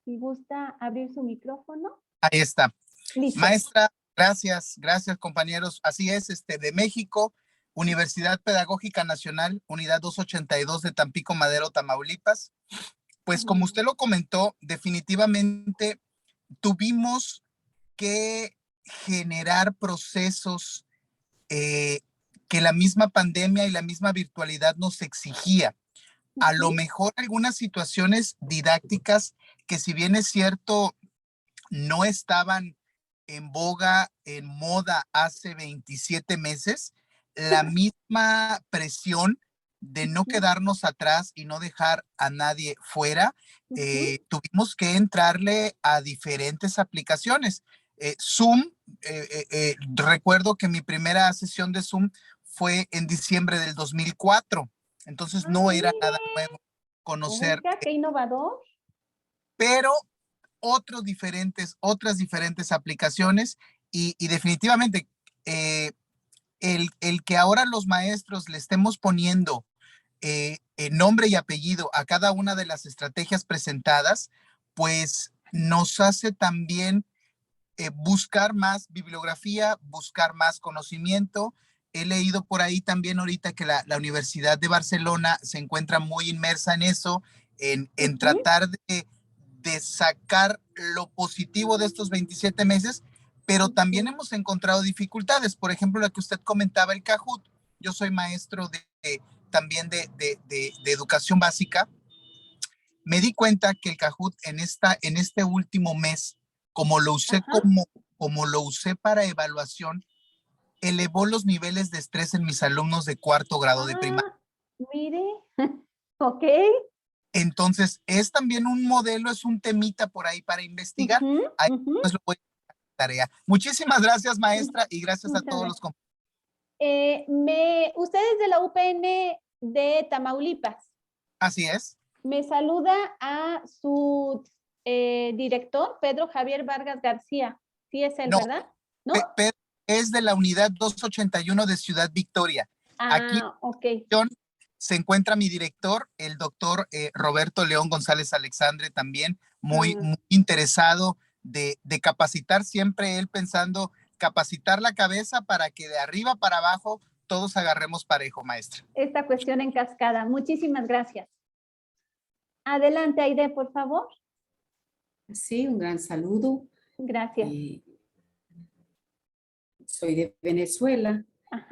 Si gusta abrir su micrófono. Ahí está. Listo. Maestra, gracias compañeros. Así es, de México, Universidad Pedagógica Nacional, Unidad 282 de Tampico Madero, Tamaulipas. Pues como usted lo comentó, definitivamente tuvimos que generar procesos que la misma pandemia y la misma virtualidad nos exigía. A lo mejor algunas situaciones didácticas que, si bien es cierto, no estaban en boga, en moda hace 27 meses, la misma presión de no quedarnos atrás y no dejar a nadie fuera, tuvimos que entrarle a diferentes aplicaciones. Zoom, recuerdo que mi primera sesión de Zoom fue en diciembre del 2004, entonces no era nada nuevo conocer. Oiga, qué innovador. Pero otras diferentes aplicaciones y definitivamente el que ahora los maestros le estemos poniendo nombre y apellido a cada una de las estrategias presentadas, pues nos hace también buscar más bibliografía, buscar más conocimiento. He leído por ahí también ahorita que la Universidad de Barcelona se encuentra muy inmersa en eso, en tratar de sacar lo positivo de estos 27 meses, pero también hemos encontrado dificultades. Por ejemplo, la que usted comentaba, el Kahoot. Yo soy maestro también de educación básica. Me di cuenta que el Kahoot en este último mes, como lo usé como lo usé para evaluación, elevó los niveles de estrés en mis alumnos de cuarto grado de primaria. Mire, ok. Entonces, es también un modelo, es un temita por ahí para investigar. Ahí pues lo voy a tarea. Muchísimas gracias, maestra, y gracias a todos los compañeros. Usted es de la UPN de Tamaulipas. Así es. Me saluda a su director, Pedro Javier Vargas García. Sí es él, No, ¿verdad? ¿No? Pedro es de la unidad 281 de Ciudad Victoria. Aquí se encuentra mi director, el doctor Roberto León González Alexandre, también muy interesado de capacitar, siempre él pensando capacitar la cabeza para que de arriba para abajo todos agarremos parejo, maestra. Esta cuestión en cascada. Muchísimas gracias. Adelante, Aide, por favor. Sí, un gran saludo. Gracias. Soy de Venezuela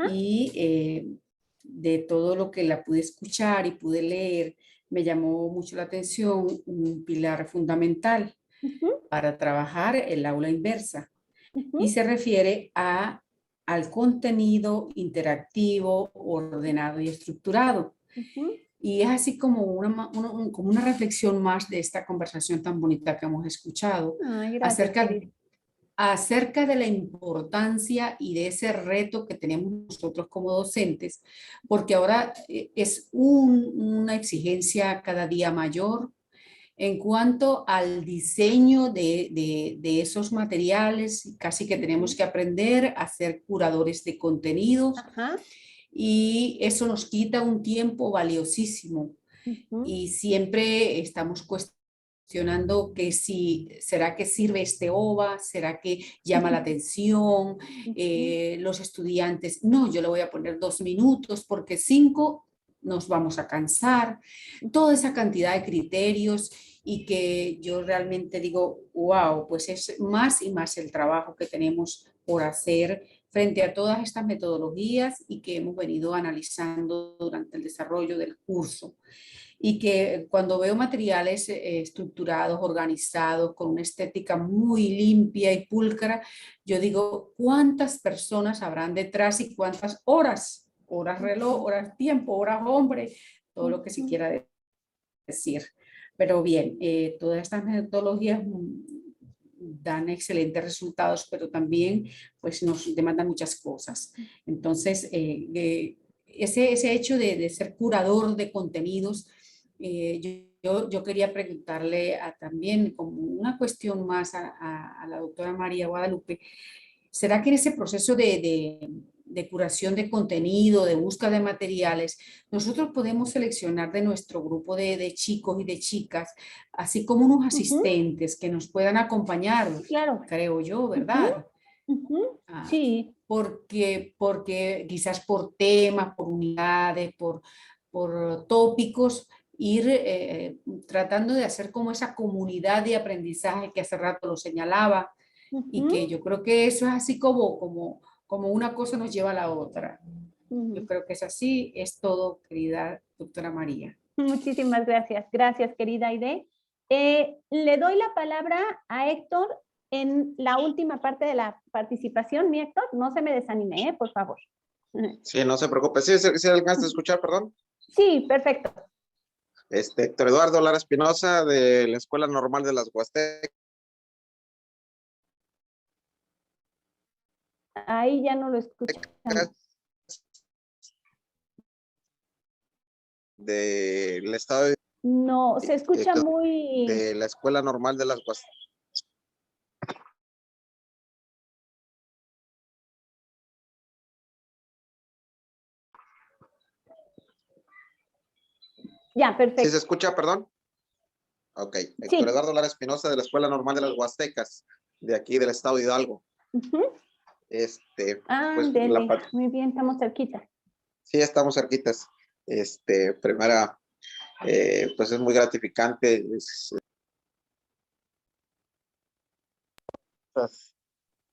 y de todo lo que la pude escuchar y pude leer, me llamó mucho la atención un pilar fundamental para trabajar el aula inversa. Y se refiere al contenido interactivo, ordenado y estructurado. Y es así como una reflexión más de esta conversación tan bonita que hemos escuchado. Ay, gracias, acerca de la importancia y de ese reto que tenemos nosotros como docentes, porque ahora es una exigencia cada día mayor en cuanto al diseño de esos materiales. Casi que tenemos que aprender a ser curadores de contenidos. Y eso nos quita un tiempo valiosísimo. Y siempre estamos cuestionando que ¿será que sirve este OVA? ¿Será que llama la atención? Los estudiantes, no, yo le voy a poner 2 minutos porque 5 nos vamos a cansar. Toda esa cantidad de criterios y que yo realmente digo, wow, pues es más y más el trabajo que tenemos por hacer frente a todas estas metodologías y que hemos venido analizando durante el desarrollo del curso. Y que cuando veo materiales estructurados, organizados, con una estética muy limpia y pulcra, yo digo, ¿cuántas personas habrán detrás y cuántas horas horas reloj, horas tiempo, horas hombre, todo lo que se quiera decir. Pero bien, todas estas metodologías dan excelentes resultados, pero también pues nos demandan muchas cosas. Entonces, ese hecho de ser curador de contenidos, yo quería preguntarle también como una cuestión más a la doctora María Guadalupe. ¿Será que en ese proceso de curación de contenido, de búsqueda de materiales, nosotros podemos seleccionar de nuestro grupo de chicos y de chicas, así como unos asistentes que nos puedan acompañar? Claro. Creo yo, ¿verdad? Sí. Porque quizás por temas, por unidades, por tópicos, ir tratando de hacer como esa comunidad de aprendizaje que hace rato lo señalaba, y que yo creo que eso es así como una cosa nos lleva a la otra. Yo creo que es así. Es todo, querida doctora María. Muchísimas gracias. Gracias, querida Aide. Le doy la palabra a Héctor en la última parte de la participación. Mi Héctor, no se me desanime, por favor. Sí, no se preocupe. Sí, sí alcanza a escuchar, perdón. Sí, perfecto. Héctor Eduardo Lara Espinosa, de la Escuela Normal de las Huastecas. Ahí ya no lo escucho. Del estado de... No, se escucha muy... De la Escuela Normal de las Huastecas. Ya, perfecto. ¿Sí se escucha, perdón? Ok. Héctor Sí. Eduardo Lara Espinosa, de la Escuela Normal de las Huastecas, de aquí del estado de Hidalgo. Pues, muy bien, estamos cerquita. Sí, estamos cerquitas. Primera, pues es muy gratificante.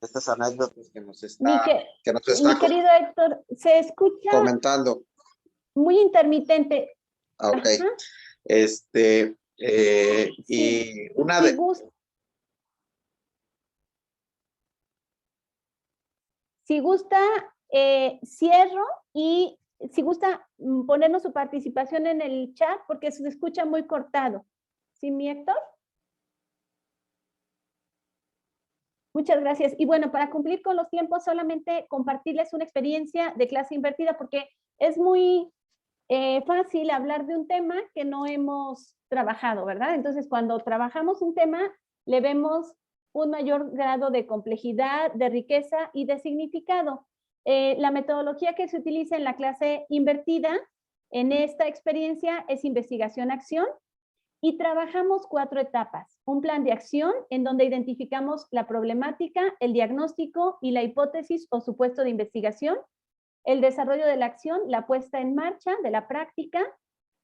Estas anécdotas que nos está mi querido Héctor, se escucha comentando. muy intermitente. Ok. Ajá. Y una si de... Si gusta, cierro, y si gusta ponernos su participación en el chat, porque se escucha muy cortado. ¿Sí, mi Héctor? Muchas gracias. Y bueno, para cumplir con los tiempos, solamente compartirles una experiencia de clase invertida, porque es muy fácil hablar de un tema que no hemos trabajado, ¿verdad? Entonces, cuando trabajamos un tema, le vemos un mayor grado de complejidad, de riqueza y de significado. La metodología que se utiliza en la clase invertida en esta experiencia es investigación-acción, y trabajamos 4 etapas. Un plan de acción en donde identificamos la problemática, el diagnóstico y la hipótesis o supuesto de investigación, el desarrollo de la acción, la puesta en marcha de la práctica,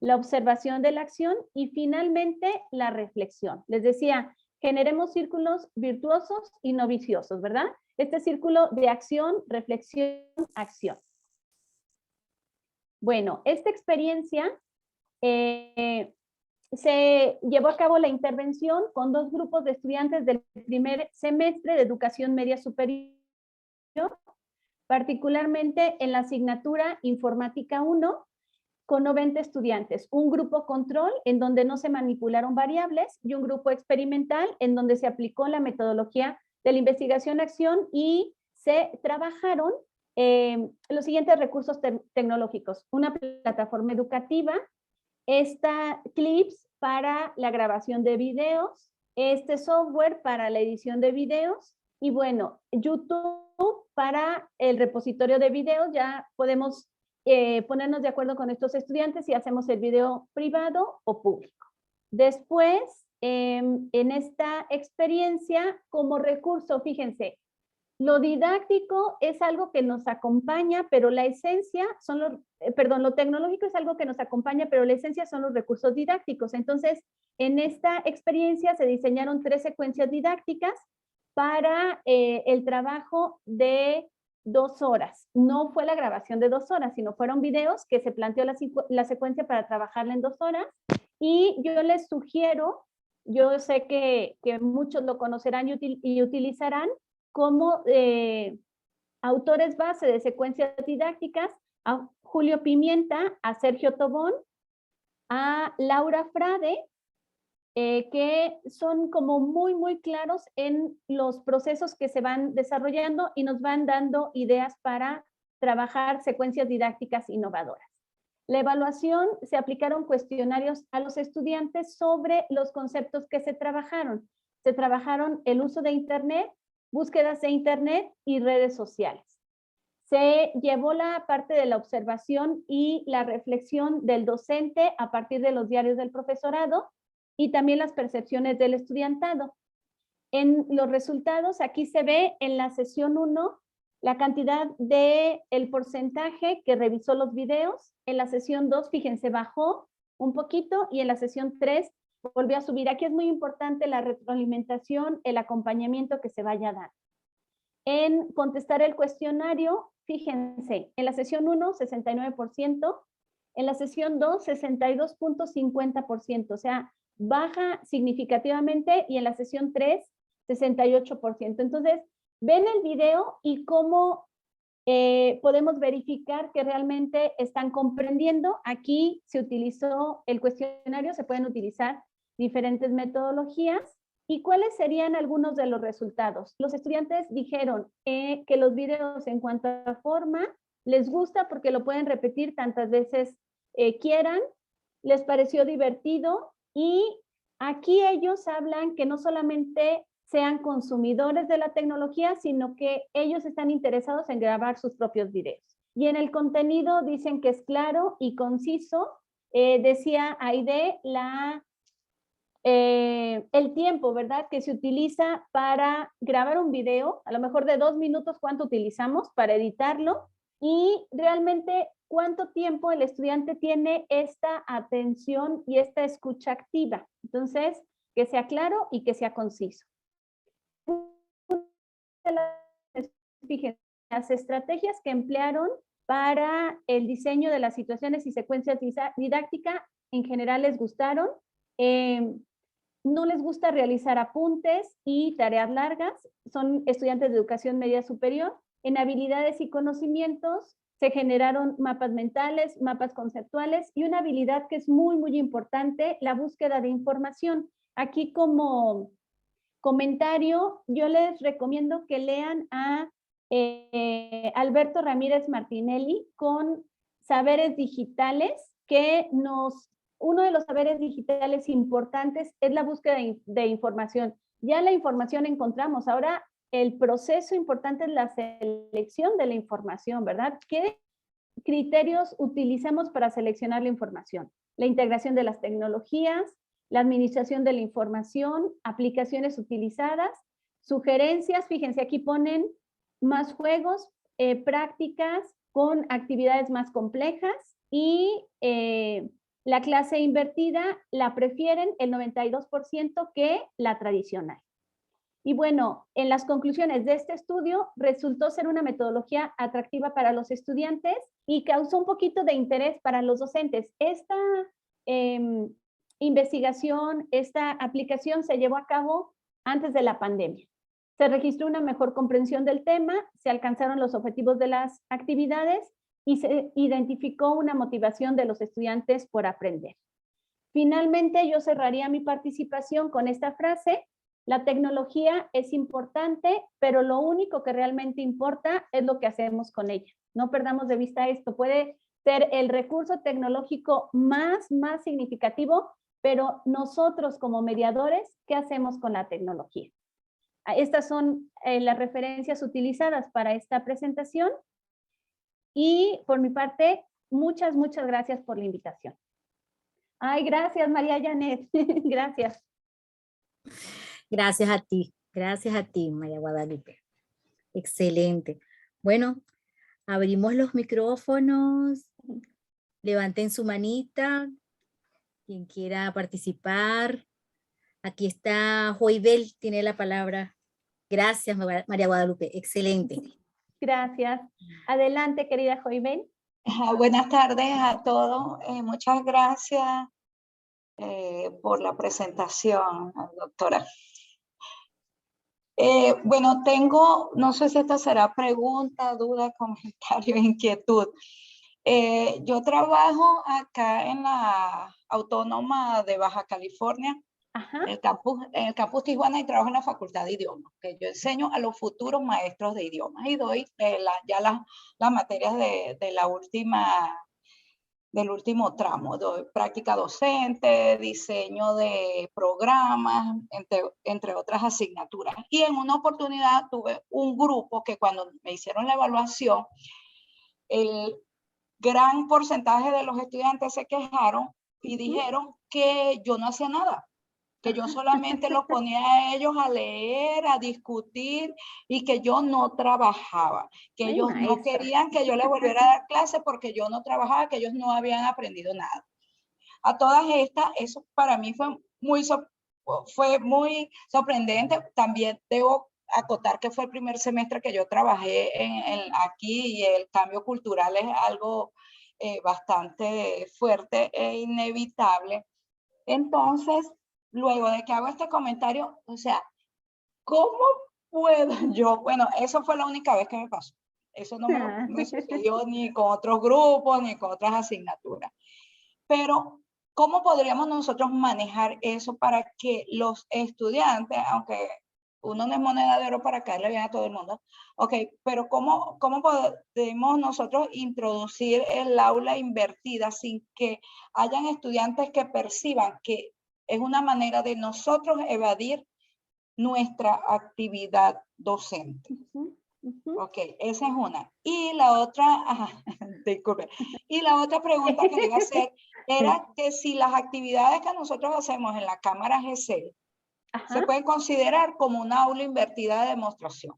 la observación de la acción y finalmente la reflexión. Les decía, generemos círculos virtuosos y no viciosos, ¿verdad? Este círculo de acción, reflexión, acción. Bueno, esta experiencia se llevó a cabo la intervención con 2 grupos de estudiantes del primer semestre de educación media superior, particularmente en la asignatura Informática 1, con 90 estudiantes. Un grupo control en donde no se manipularon variables y un grupo experimental en donde se aplicó la metodología de la investigación-acción y se trabajaron los siguientes recursos tecnológicos. Una plataforma educativa, clips para la grabación de videos, software para la edición de videos y bueno, YouTube para el repositorio de videos. Ya podemos ponernos de acuerdo con estos estudiantes si hacemos el video privado o público. Después, en esta experiencia como recurso, fíjense, lo didáctico es algo que nos acompaña, pero la esencia son lo tecnológico es algo que nos acompaña, pero la esencia son los recursos didácticos. Entonces, en esta experiencia se diseñaron 3 secuencias didácticas para el trabajo de 2 horas. No fue la grabación de 2 horas, sino fueron videos que se planteó la secuencia para trabajarla en 2 horas. Y yo les sugiero, yo sé que muchos lo conocerán y utilizarán como autores base de secuencias didácticas, a Julio Pimienta, a Sergio Tobón, a Laura Frade, que son como muy claros en los procesos que se van desarrollando y nos van dando ideas para trabajar secuencias didácticas innovadoras. La evaluación, se aplicaron cuestionarios a los estudiantes sobre los conceptos que se trabajaron. Se trabajaron el uso de Internet, búsquedas de Internet y redes sociales. Se llevó la parte de la observación y la reflexión del docente a partir de los diarios del profesorado y también las percepciones del estudiantado. En los resultados, aquí se ve en la sesión 1 la cantidad el porcentaje que revisó los videos. En la sesión 2, fíjense, bajó un poquito y en la sesión 3 volvió a subir. Aquí es muy importante la retroalimentación, el acompañamiento que se vaya a dar. En contestar el cuestionario, fíjense, en la sesión 1, 69%, en la sesión 2, 62.50%, o sea, baja significativamente, y en la sesión 3, 68%. Entonces, ven el video y cómo podemos verificar que realmente están comprendiendo. Aquí se utilizó el cuestionario, se pueden utilizar diferentes metodologías. ¿Y cuáles serían algunos de los resultados? Los estudiantes dijeron que los videos en cuanto a forma les gusta porque lo pueden repetir tantas veces quieran, les pareció divertido, y aquí ellos hablan que no solamente sean consumidores de la tecnología, sino que ellos están interesados en grabar sus propios videos. Y en el contenido dicen que es claro y conciso. Decía Aide, el tiempo, ¿verdad?, que se utiliza para grabar un video, a lo mejor de 2 minutos, ¿cuánto utilizamos para editarlo? Y realmente, ¿cuánto tiempo el estudiante tiene esta atención y esta escucha activa? Entonces, que sea claro y que sea conciso. Fíjense, las estrategias que emplearon para el diseño de las situaciones y secuencias didácticas en general les gustaron. No les gusta realizar apuntes y tareas largas. Son estudiantes de educación media superior. En habilidades y conocimientos se generaron mapas mentales, mapas conceptuales, y una habilidad que es muy importante, la búsqueda de información. Aquí, como comentario, yo les recomiendo que lean a Alberto Ramírez Martinelli con Saberes Digitales, que uno de los saberes digitales importantes es la búsqueda de información. Ya la información encontramos, ahora el proceso importante es la selección de la información, ¿verdad? ¿Qué criterios utilizamos para seleccionar la información? La integración de las tecnologías, la administración de la información, aplicaciones utilizadas, sugerencias, fíjense, aquí ponen más juegos, prácticas con actividades más complejas, y la clase invertida la prefieren el 92% que la tradicional. Y bueno, en las conclusiones de este estudio resultó ser una metodología atractiva para los estudiantes y causó un poquito de interés para los docentes. Esta investigación, esta aplicación se llevó a cabo antes de la pandemia. Se registró una mejor comprensión del tema, se alcanzaron los objetivos de las actividades y se identificó una motivación de los estudiantes por aprender. Finalmente, yo cerraría mi participación con esta frase: la tecnología es importante, pero lo único que realmente importa es lo que hacemos con ella. No perdamos de vista esto. Puede ser el recurso tecnológico más significativo, pero nosotros como mediadores, ¿qué hacemos con la tecnología? Estas son las referencias utilizadas para esta presentación. Y por mi parte, muchas gracias por la invitación. Ay, gracias, María Janet. Gracias. Gracias a ti, María Guadalupe. Excelente. Bueno, abrimos los micrófonos. Levanten su manita. Quien quiera participar. Aquí está Joibel, tiene la palabra. Gracias, María Guadalupe. Excelente. Gracias. Adelante, querida Joibel. Buenas tardes a todos. Muchas gracias por la presentación, doctora. Bueno, no sé si esta será pregunta, duda, comentario, inquietud. Yo trabajo acá en la Autónoma de Baja California, Ajá. en el campus Tijuana, y trabajo en la Facultad de Idiomas, que yo enseño a los futuros maestros de idiomas y doy ya las materias de la del último tramo, doy práctica docente, diseño de programas, entre otras asignaturas. Y en una oportunidad tuve un grupo que cuando me hicieron la evaluación, el gran porcentaje de los estudiantes se quejaron y dijeron que yo no hacía nada, que yo solamente los ponía a ellos a leer, a discutir, y que yo no trabajaba, que Ay, ellos no maestra. querían que yo les volviera a dar clase porque yo no trabajaba, que ellos no habían aprendido nada. A todas estas, eso para mí fue muy sorprendente. También debo acotar que fue el primer semestre que yo trabajé aquí, y el cambio cultural es algo bastante fuerte e inevitable. Entonces, luego de que hago este comentario, o sea, ¿cómo puedo yo? Bueno, eso fue la única vez que me pasó. Eso no me sucedió ni con otros grupos, ni con otras asignaturas. Pero, ¿cómo podríamos nosotros manejar eso para que los estudiantes, aunque uno no es moneda de oro para caerle bien a todo el mundo, ok, pero ¿cómo podemos nosotros introducir el aula invertida sin que hayan estudiantes que perciban que es una manera de nosotros evadir nuestra actividad docente? Ok, esa es una. Y la otra, disculpe, y la otra pregunta que le iba a hacer era que si las actividades que nosotros hacemos en la cámara GESEL se pueden considerar como una aula invertida de demostración.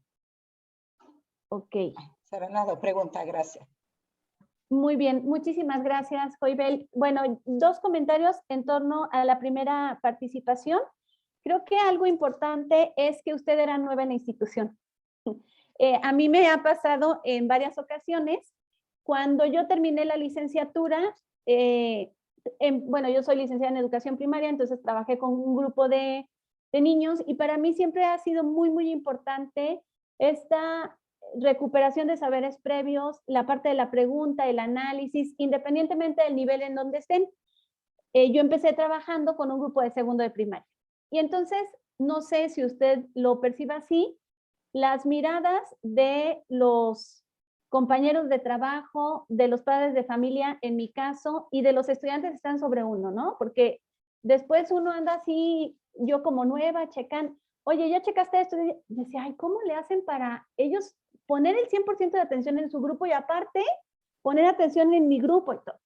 Ok. Serán las dos preguntas, gracias. Muy bien, muchísimas gracias, Joibel. Bueno, dos comentarios en torno a la primera participación. Creo que algo importante es que usted era nueva en la institución. A mí me ha pasado en varias ocasiones, cuando yo terminé la licenciatura, bueno, yo soy licenciada en educación primaria, entonces trabajé con un grupo de niños, y para mí siempre ha sido muy, muy importante esta recuperación de saberes previos, la parte de la pregunta, el análisis, independientemente del nivel en donde estén. Yo empecé trabajando con un grupo de segundo de primaria. Y entonces, no sé si usted lo percibe así, las miradas de los compañeros de trabajo, de los padres de familia, en mi caso, y de los estudiantes están sobre uno, ¿no? Porque después uno anda así, yo como nueva, checan, oye, ¿ya checaste esto? Y decía, ay, ¿cómo le hacen para ellos poner el 100% de atención en su grupo y aparte poner atención en mi grupo y todo?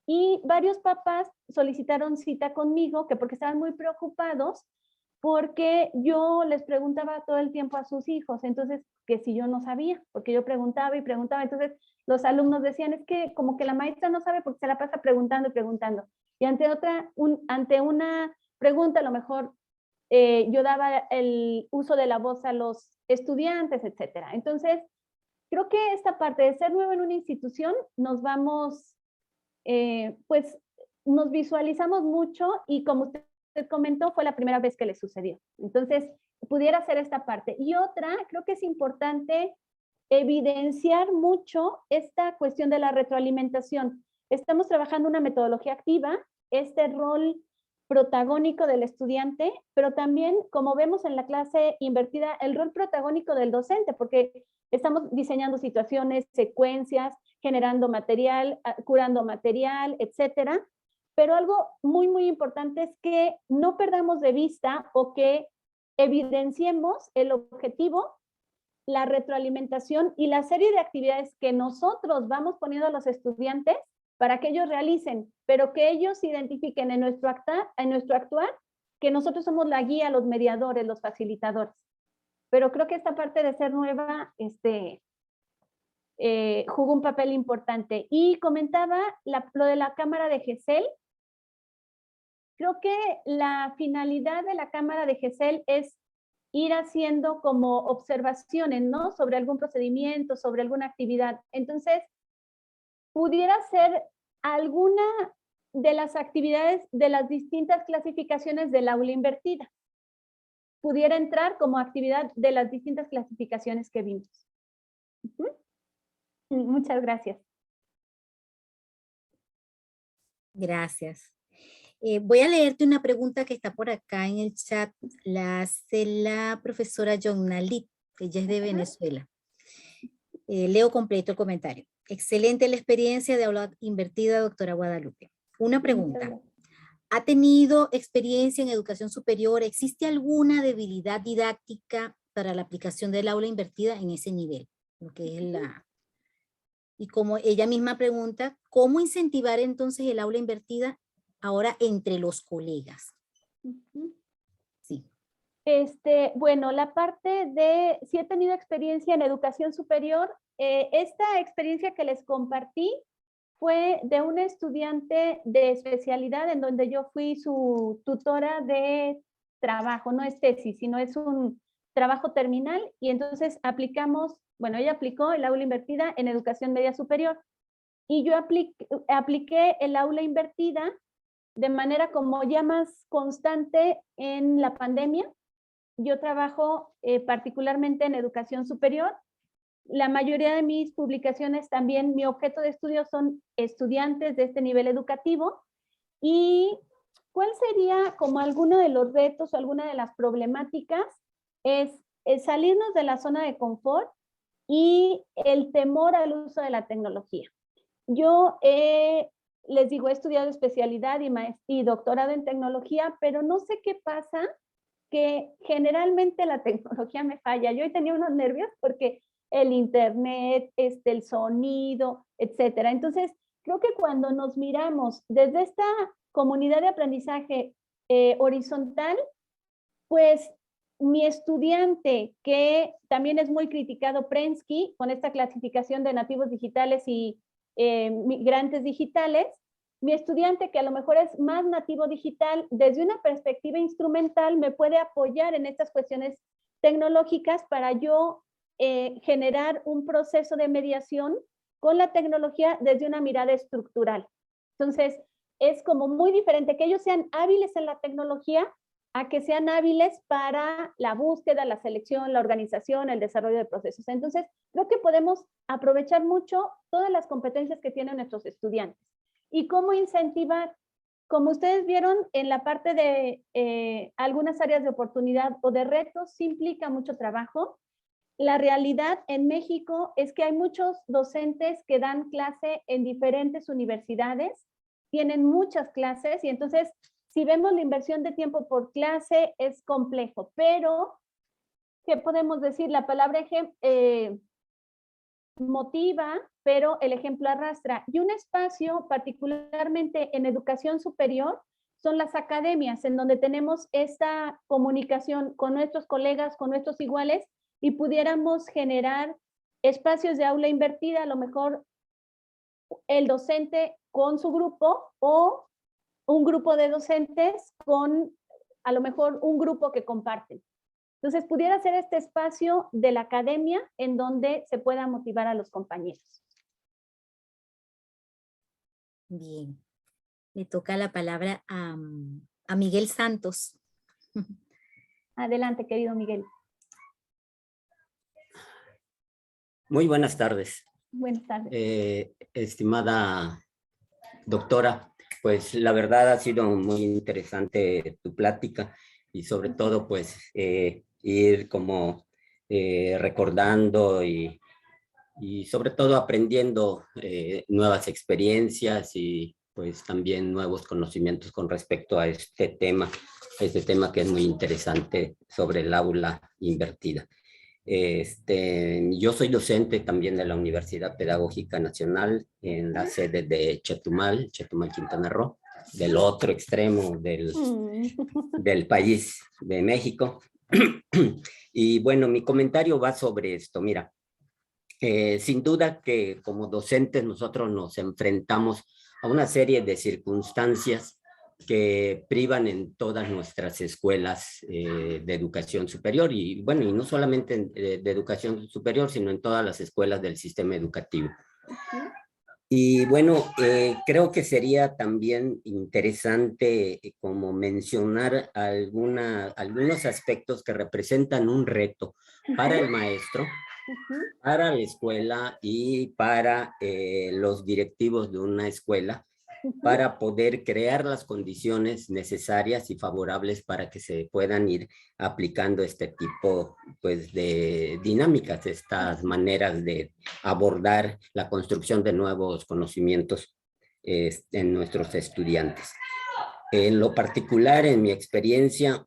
Y varios papás solicitaron cita conmigo, que porque estaban muy preocupados, porque yo les preguntaba todo el tiempo a sus hijos, entonces, que si yo no sabía, porque yo preguntaba y preguntaba, entonces los alumnos decían, es que como que la maestra no sabe porque se la pasa preguntando y preguntando. Y ante una pregunta, a lo mejor yo daba el uso de la voz a los estudiantes, etcétera. Entonces, creo que esta parte de ser nuevo en una institución, nos vamos, pues nos visualizamos mucho, y como usted comentó, fue la primera vez que le sucedió. Entonces, pudiera ser esta parte. Y otra, creo que es importante evidenciar mucho esta cuestión de la retroalimentación. Estamos trabajando una metodología activa, este rol protagónico del estudiante, pero también, como vemos en la clase invertida, el rol protagónico del docente, porque estamos diseñando situaciones, secuencias, generando material, curando material, etcétera. Pero algo muy, muy importante es que no perdamos de vista o que evidenciemos el objetivo, la retroalimentación y la serie de actividades que nosotros vamos poniendo a los estudiantes para que ellos realicen, pero que ellos identifiquen en nuestro actuar que nosotros somos la guía, los mediadores, los facilitadores. Pero creo que esta parte de ser nueva jugó un papel importante. Y comentaba lo de la cámara de GESEL. Creo que la finalidad de la cámara de GESEL es ir haciendo como observaciones, ¿no? Sobre algún procedimiento, sobre alguna actividad. Entonces, pudiera ser alguna de las actividades de las distintas clasificaciones del aula invertida. Pudiera entrar como actividad de las distintas clasificaciones que vimos. Muchas gracias. Gracias. Voy a leerte una pregunta que está por acá en el chat. La hace la profesora Jonnalit, que ella es de Venezuela. Leo completo el comentario. Excelente la experiencia de aula invertida, doctora Guadalupe. Una pregunta. ¿Ha tenido experiencia en educación superior? ¿Existe alguna debilidad didáctica para la aplicación del aula invertida en ese nivel? Lo que es la... Y como ella misma pregunta, ¿cómo incentivar entonces el aula invertida ahora entre los colegas? Sí. Bueno, la parte de si he tenido experiencia en educación superior, esta experiencia que les compartí fue de una estudiante de especialidad en donde yo fui su tutora de trabajo, no es tesis, sino es un trabajo terminal, y entonces aplicamos, bueno, ella aplicó el aula invertida en educación media superior, y yo apliqué el aula invertida de manera como ya más constante en la pandemia. Yo trabajo particularmente en educación superior. La mayoría de mis publicaciones también, mi objeto de estudio son estudiantes de este nivel educativo. ¿Y cuál sería como alguno de los retos o alguna de las problemáticas? Es salirnos de la zona de confort y el temor al uso de la tecnología. Yo les digo, he estudiado especialidad y doctorado en tecnología, pero no sé qué pasa, que generalmente la tecnología me falla. Yo hoy tenía unos nervios porque el internet, el sonido, etcétera. Entonces, creo que cuando nos miramos desde esta comunidad de aprendizaje horizontal, pues mi estudiante, que también es muy criticado, Prensky, con esta clasificación de nativos digitales y migrantes digitales, mi estudiante que a lo mejor es más nativo digital, desde una perspectiva instrumental me puede apoyar en estas cuestiones tecnológicas para yo generar un proceso de mediación con la tecnología desde una mirada estructural. Entonces, es como muy diferente que ellos sean hábiles en la tecnología a que sean hábiles para la búsqueda, la selección, la organización, el desarrollo de procesos. Entonces, creo que podemos aprovechar mucho todas las competencias que tienen nuestros estudiantes. ¿Y cómo incentivar? Como ustedes vieron, en la parte de algunas áreas de oportunidad o de retos, sí implica mucho trabajo. La realidad en México es que hay muchos docentes que dan clase en diferentes universidades, tienen muchas clases, y entonces, si vemos la inversión de tiempo por clase, es complejo. Pero, ¿qué podemos decir? La palabra motiva, pero el ejemplo arrastra. Y un espacio, particularmente en educación superior, son las academias, en donde tenemos esta comunicación con nuestros colegas, con nuestros iguales, y pudiéramos generar espacios de aula invertida, a lo mejor el docente con su grupo o un grupo de docentes con a lo mejor un grupo que comparten. Entonces, pudiera ser este espacio de la academia en donde se pueda motivar a los compañeros. Bien. Le toca la palabra a Miguel Santos. Adelante, querido Miguel. Muy buenas tardes. Buenas tardes. Estimada doctora, pues la verdad ha sido muy interesante tu plática, y sobre todo pues ir como recordando y sobre todo aprendiendo nuevas experiencias y pues también nuevos conocimientos con respecto a este tema que es muy interesante sobre el aula invertida. Yo soy docente también de la Universidad Pedagógica Nacional en la sede de Chetumal, Quintana Roo, del otro extremo del país de México. Y bueno, mi comentario va sobre esto. Mira, sin duda que como docentes nosotros nos enfrentamos a una serie de circunstancias que privan en todas nuestras escuelas de educación superior, y bueno, y no solamente de educación superior, sino en todas las escuelas del sistema educativo. Y bueno, creo que sería también interesante como mencionar algunos aspectos que representan un reto para el maestro, para la escuela y para los directivos de una escuela, para poder crear las condiciones necesarias y favorables para que se puedan ir aplicando este tipo, pues, de dinámicas, estas maneras de abordar la construcción de nuevos conocimientos en nuestros estudiantes. En lo particular, en mi experiencia,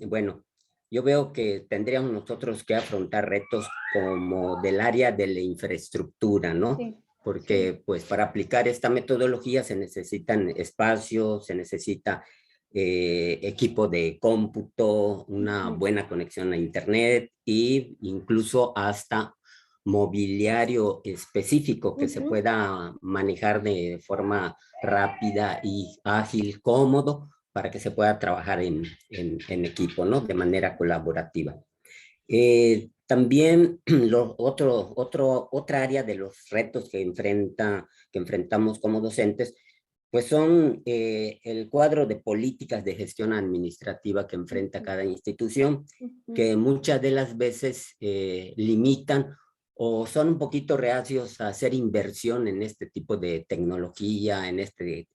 bueno, yo veo que tendríamos nosotros que afrontar retos como del área de la infraestructura, ¿no? Sí. Porque pues para aplicar esta metodología se necesitan espacios, se necesita equipo de cómputo, una buena conexión a internet e incluso hasta mobiliario específico que se pueda manejar de forma rápida y ágil, cómodo, para que se pueda trabajar en equipo, ¿no? De manera colaborativa. También otra área de los retos que enfrentamos como docentes, pues son el cuadro de políticas de gestión administrativa que enfrenta cada institución, que muchas de las veces limitan o son un poquito reacios a hacer inversión en este tipo de tecnología, en este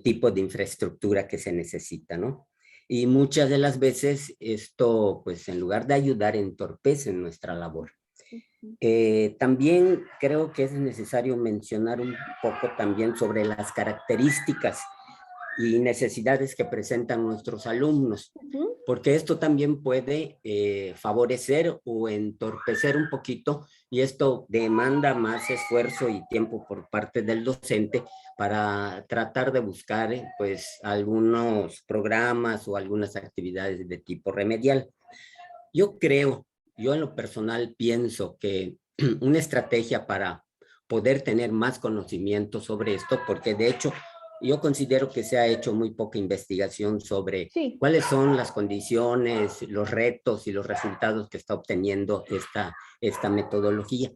tipo de infraestructura que se necesita, ¿no? Y muchas de las veces esto, pues en lugar de ayudar, entorpece nuestra labor. También creo que es necesario mencionar un poco también sobre las características y necesidades que presentan nuestros alumnos, porque esto también puede favorecer o entorpecer un poquito, y esto demanda más esfuerzo y tiempo por parte del docente para tratar de buscar pues algunos programas o algunas actividades de tipo remedial. Yo en lo personal pienso que una estrategia para poder tener más conocimiento sobre esto, porque de hecho yo considero que se ha hecho muy poca investigación sobre cuáles son las condiciones, los retos y los resultados que está obteniendo esta metodología.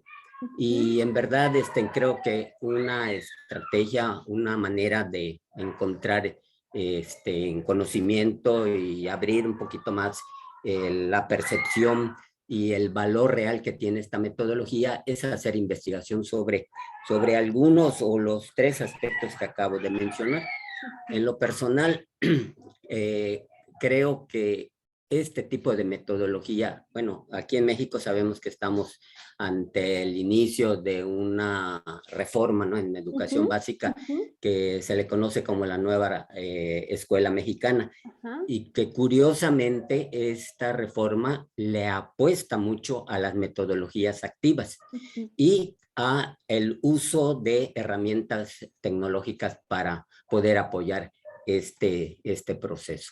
Y en verdad creo que una estrategia, una manera de encontrar conocimiento y abrir un poquito más la percepción y el valor real que tiene esta metodología es hacer investigación sobre algunos o los 3 aspectos que acabo de mencionar. En lo personal, creo que este tipo de metodología, bueno, aquí en México sabemos que estamos ante el inicio de una reforma, ¿no? En educación básica que se le conoce como la nueva escuela mexicana, y que curiosamente esta reforma le apuesta mucho a las metodologías activas y a el uso de herramientas tecnológicas para poder apoyar este proceso.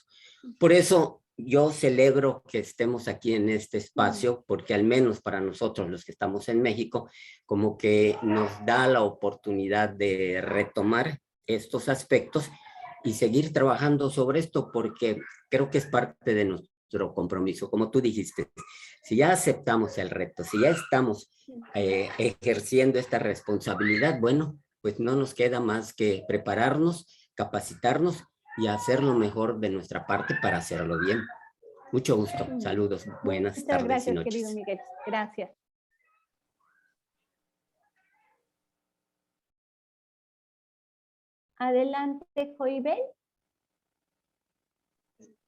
Por eso yo celebro que estemos aquí en este espacio, porque al menos para nosotros los que estamos en México, como que nos da la oportunidad de retomar estos aspectos y seguir trabajando sobre esto, porque creo que es parte de nuestro compromiso. Como tú dijiste, si ya aceptamos el reto, si ya estamos ejerciendo esta responsabilidad, bueno, pues no nos queda más que prepararnos, capacitarnos y hacer lo mejor de nuestra parte para hacerlo bien. Mucho gusto. Saludos. Buenas tardes gracias, y noches. querido Miguel. Gracias. Adelante, Joibel.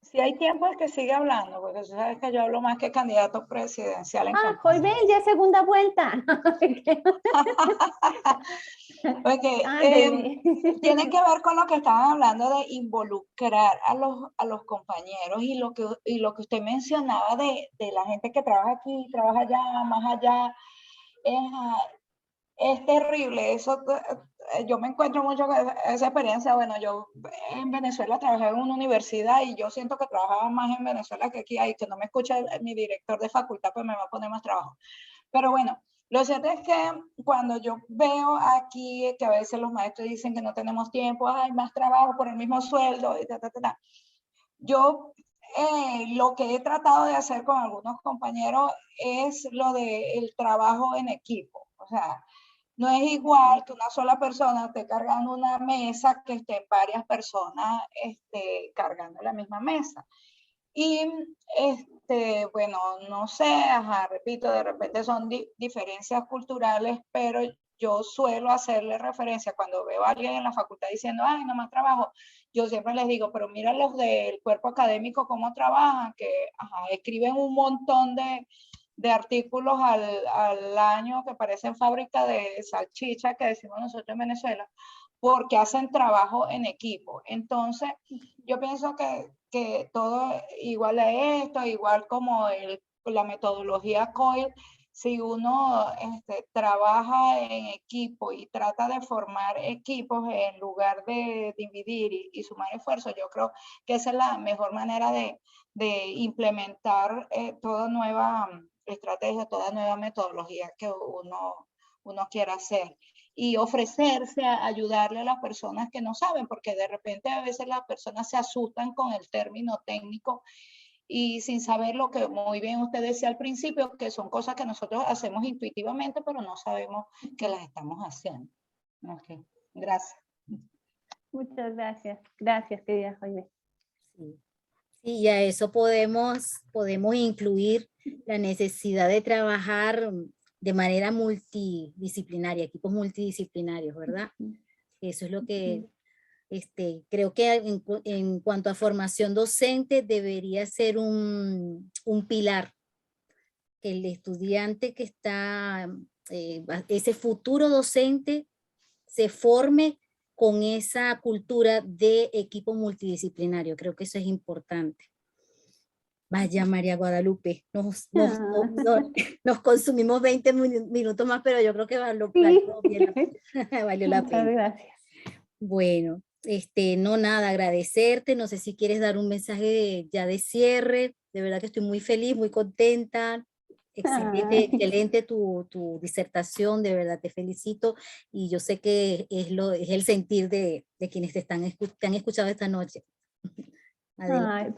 Si hay tiempo es que sigue hablando, porque tú sabes que yo hablo más que candidato presidencial en campaña. Joibel, ya es segunda vuelta. Tiene que ver con lo que estaban hablando de involucrar a los compañeros y lo que usted mencionaba de la gente que trabaja aquí, trabaja allá, más allá. Es terrible, eso, yo me encuentro mucho con esa experiencia. Bueno, yo en Venezuela trabajé en una universidad y yo siento que trabajaba más en Venezuela que aquí, y que no me escucha mi director de facultad, pues me va a poner más trabajo. Pero bueno, lo cierto es que cuando yo veo aquí que a veces los maestros dicen que no tenemos tiempo, hay más trabajo por el mismo sueldo, y yo lo que he tratado de hacer con algunos compañeros es lo del trabajo en equipo. O sea, no es igual que una sola persona esté cargando una mesa que estén varias personas cargando la misma mesa. Y bueno, no sé, repito, de repente son diferencias culturales, pero yo suelo hacerle referencia cuando veo a alguien en la facultad diciendo, ay, no más trabajo, yo siempre les digo, pero mira los del cuerpo académico cómo trabajan, que escriben un montón de artículos al año que parecen fábrica de salchicha, que decimos nosotros en Venezuela, porque hacen trabajo en equipo. Entonces, yo pienso que todo igual a esto, igual como la metodología COIL, si uno trabaja en equipo y trata de formar equipos en lugar de dividir y sumar esfuerzos, yo creo que esa es la mejor manera de implementar toda nueva estrategia, toda nueva metodología que uno quiera hacer. Y ofrecerse a ayudarle a las personas que no saben, porque de repente a veces las personas se asustan con el término técnico y sin saber lo que muy bien usted decía al principio, que son cosas que nosotros hacemos intuitivamente, pero no sabemos que las estamos haciendo. Okay. Gracias. Muchas gracias. Gracias, querida Jaime. Sí. Y a eso podemos incluir la necesidad de trabajar de manera multidisciplinaria, equipos multidisciplinarios, ¿verdad? Eso es lo que creo que en cuanto a formación docente debería ser un pilar, que el estudiante que está, ese futuro docente se forme con esa cultura de equipo multidisciplinario. Creo que eso es importante. Vaya, María Guadalupe, nos consumimos 20 minutos más, pero yo creo que valió la pena. Muchas gracias. Bueno, no nada, agradecerte, no sé si quieres dar un mensaje ya de cierre, de verdad que estoy muy feliz, muy contenta, excelente tu disertación, de verdad te felicito, y yo sé que es el sentir de quienes te han escuchado esta noche.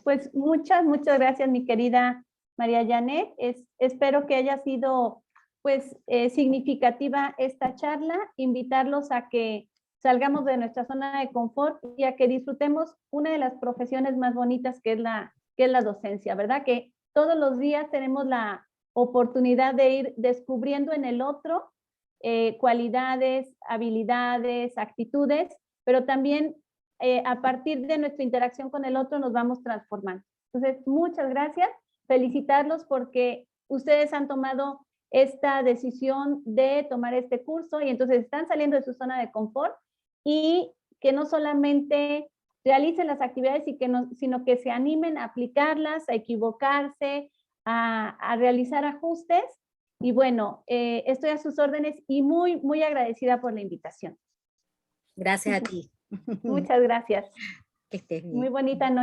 Pues muchas gracias, mi querida María Janet. Espero que haya sido pues significativa esta charla, invitarlos a que salgamos de nuestra zona de confort y a que disfrutemos una de las profesiones más bonitas que es la docencia, ¿verdad? Que todos los días tenemos la oportunidad de ir descubriendo en el otro cualidades, habilidades, actitudes, pero también a partir de nuestra interacción con el otro nos vamos transformando. Entonces, muchas gracias, felicitarlos porque ustedes han tomado esta decisión de tomar este curso y entonces están saliendo de su zona de confort y que no solamente realicen las actividades sino que se animen a aplicarlas, a equivocarse, a realizar ajustes. Y bueno, estoy a sus órdenes y muy, muy agradecida por la invitación. Gracias a ti. Muchas gracias. Que estés bien. Muy bonita noche.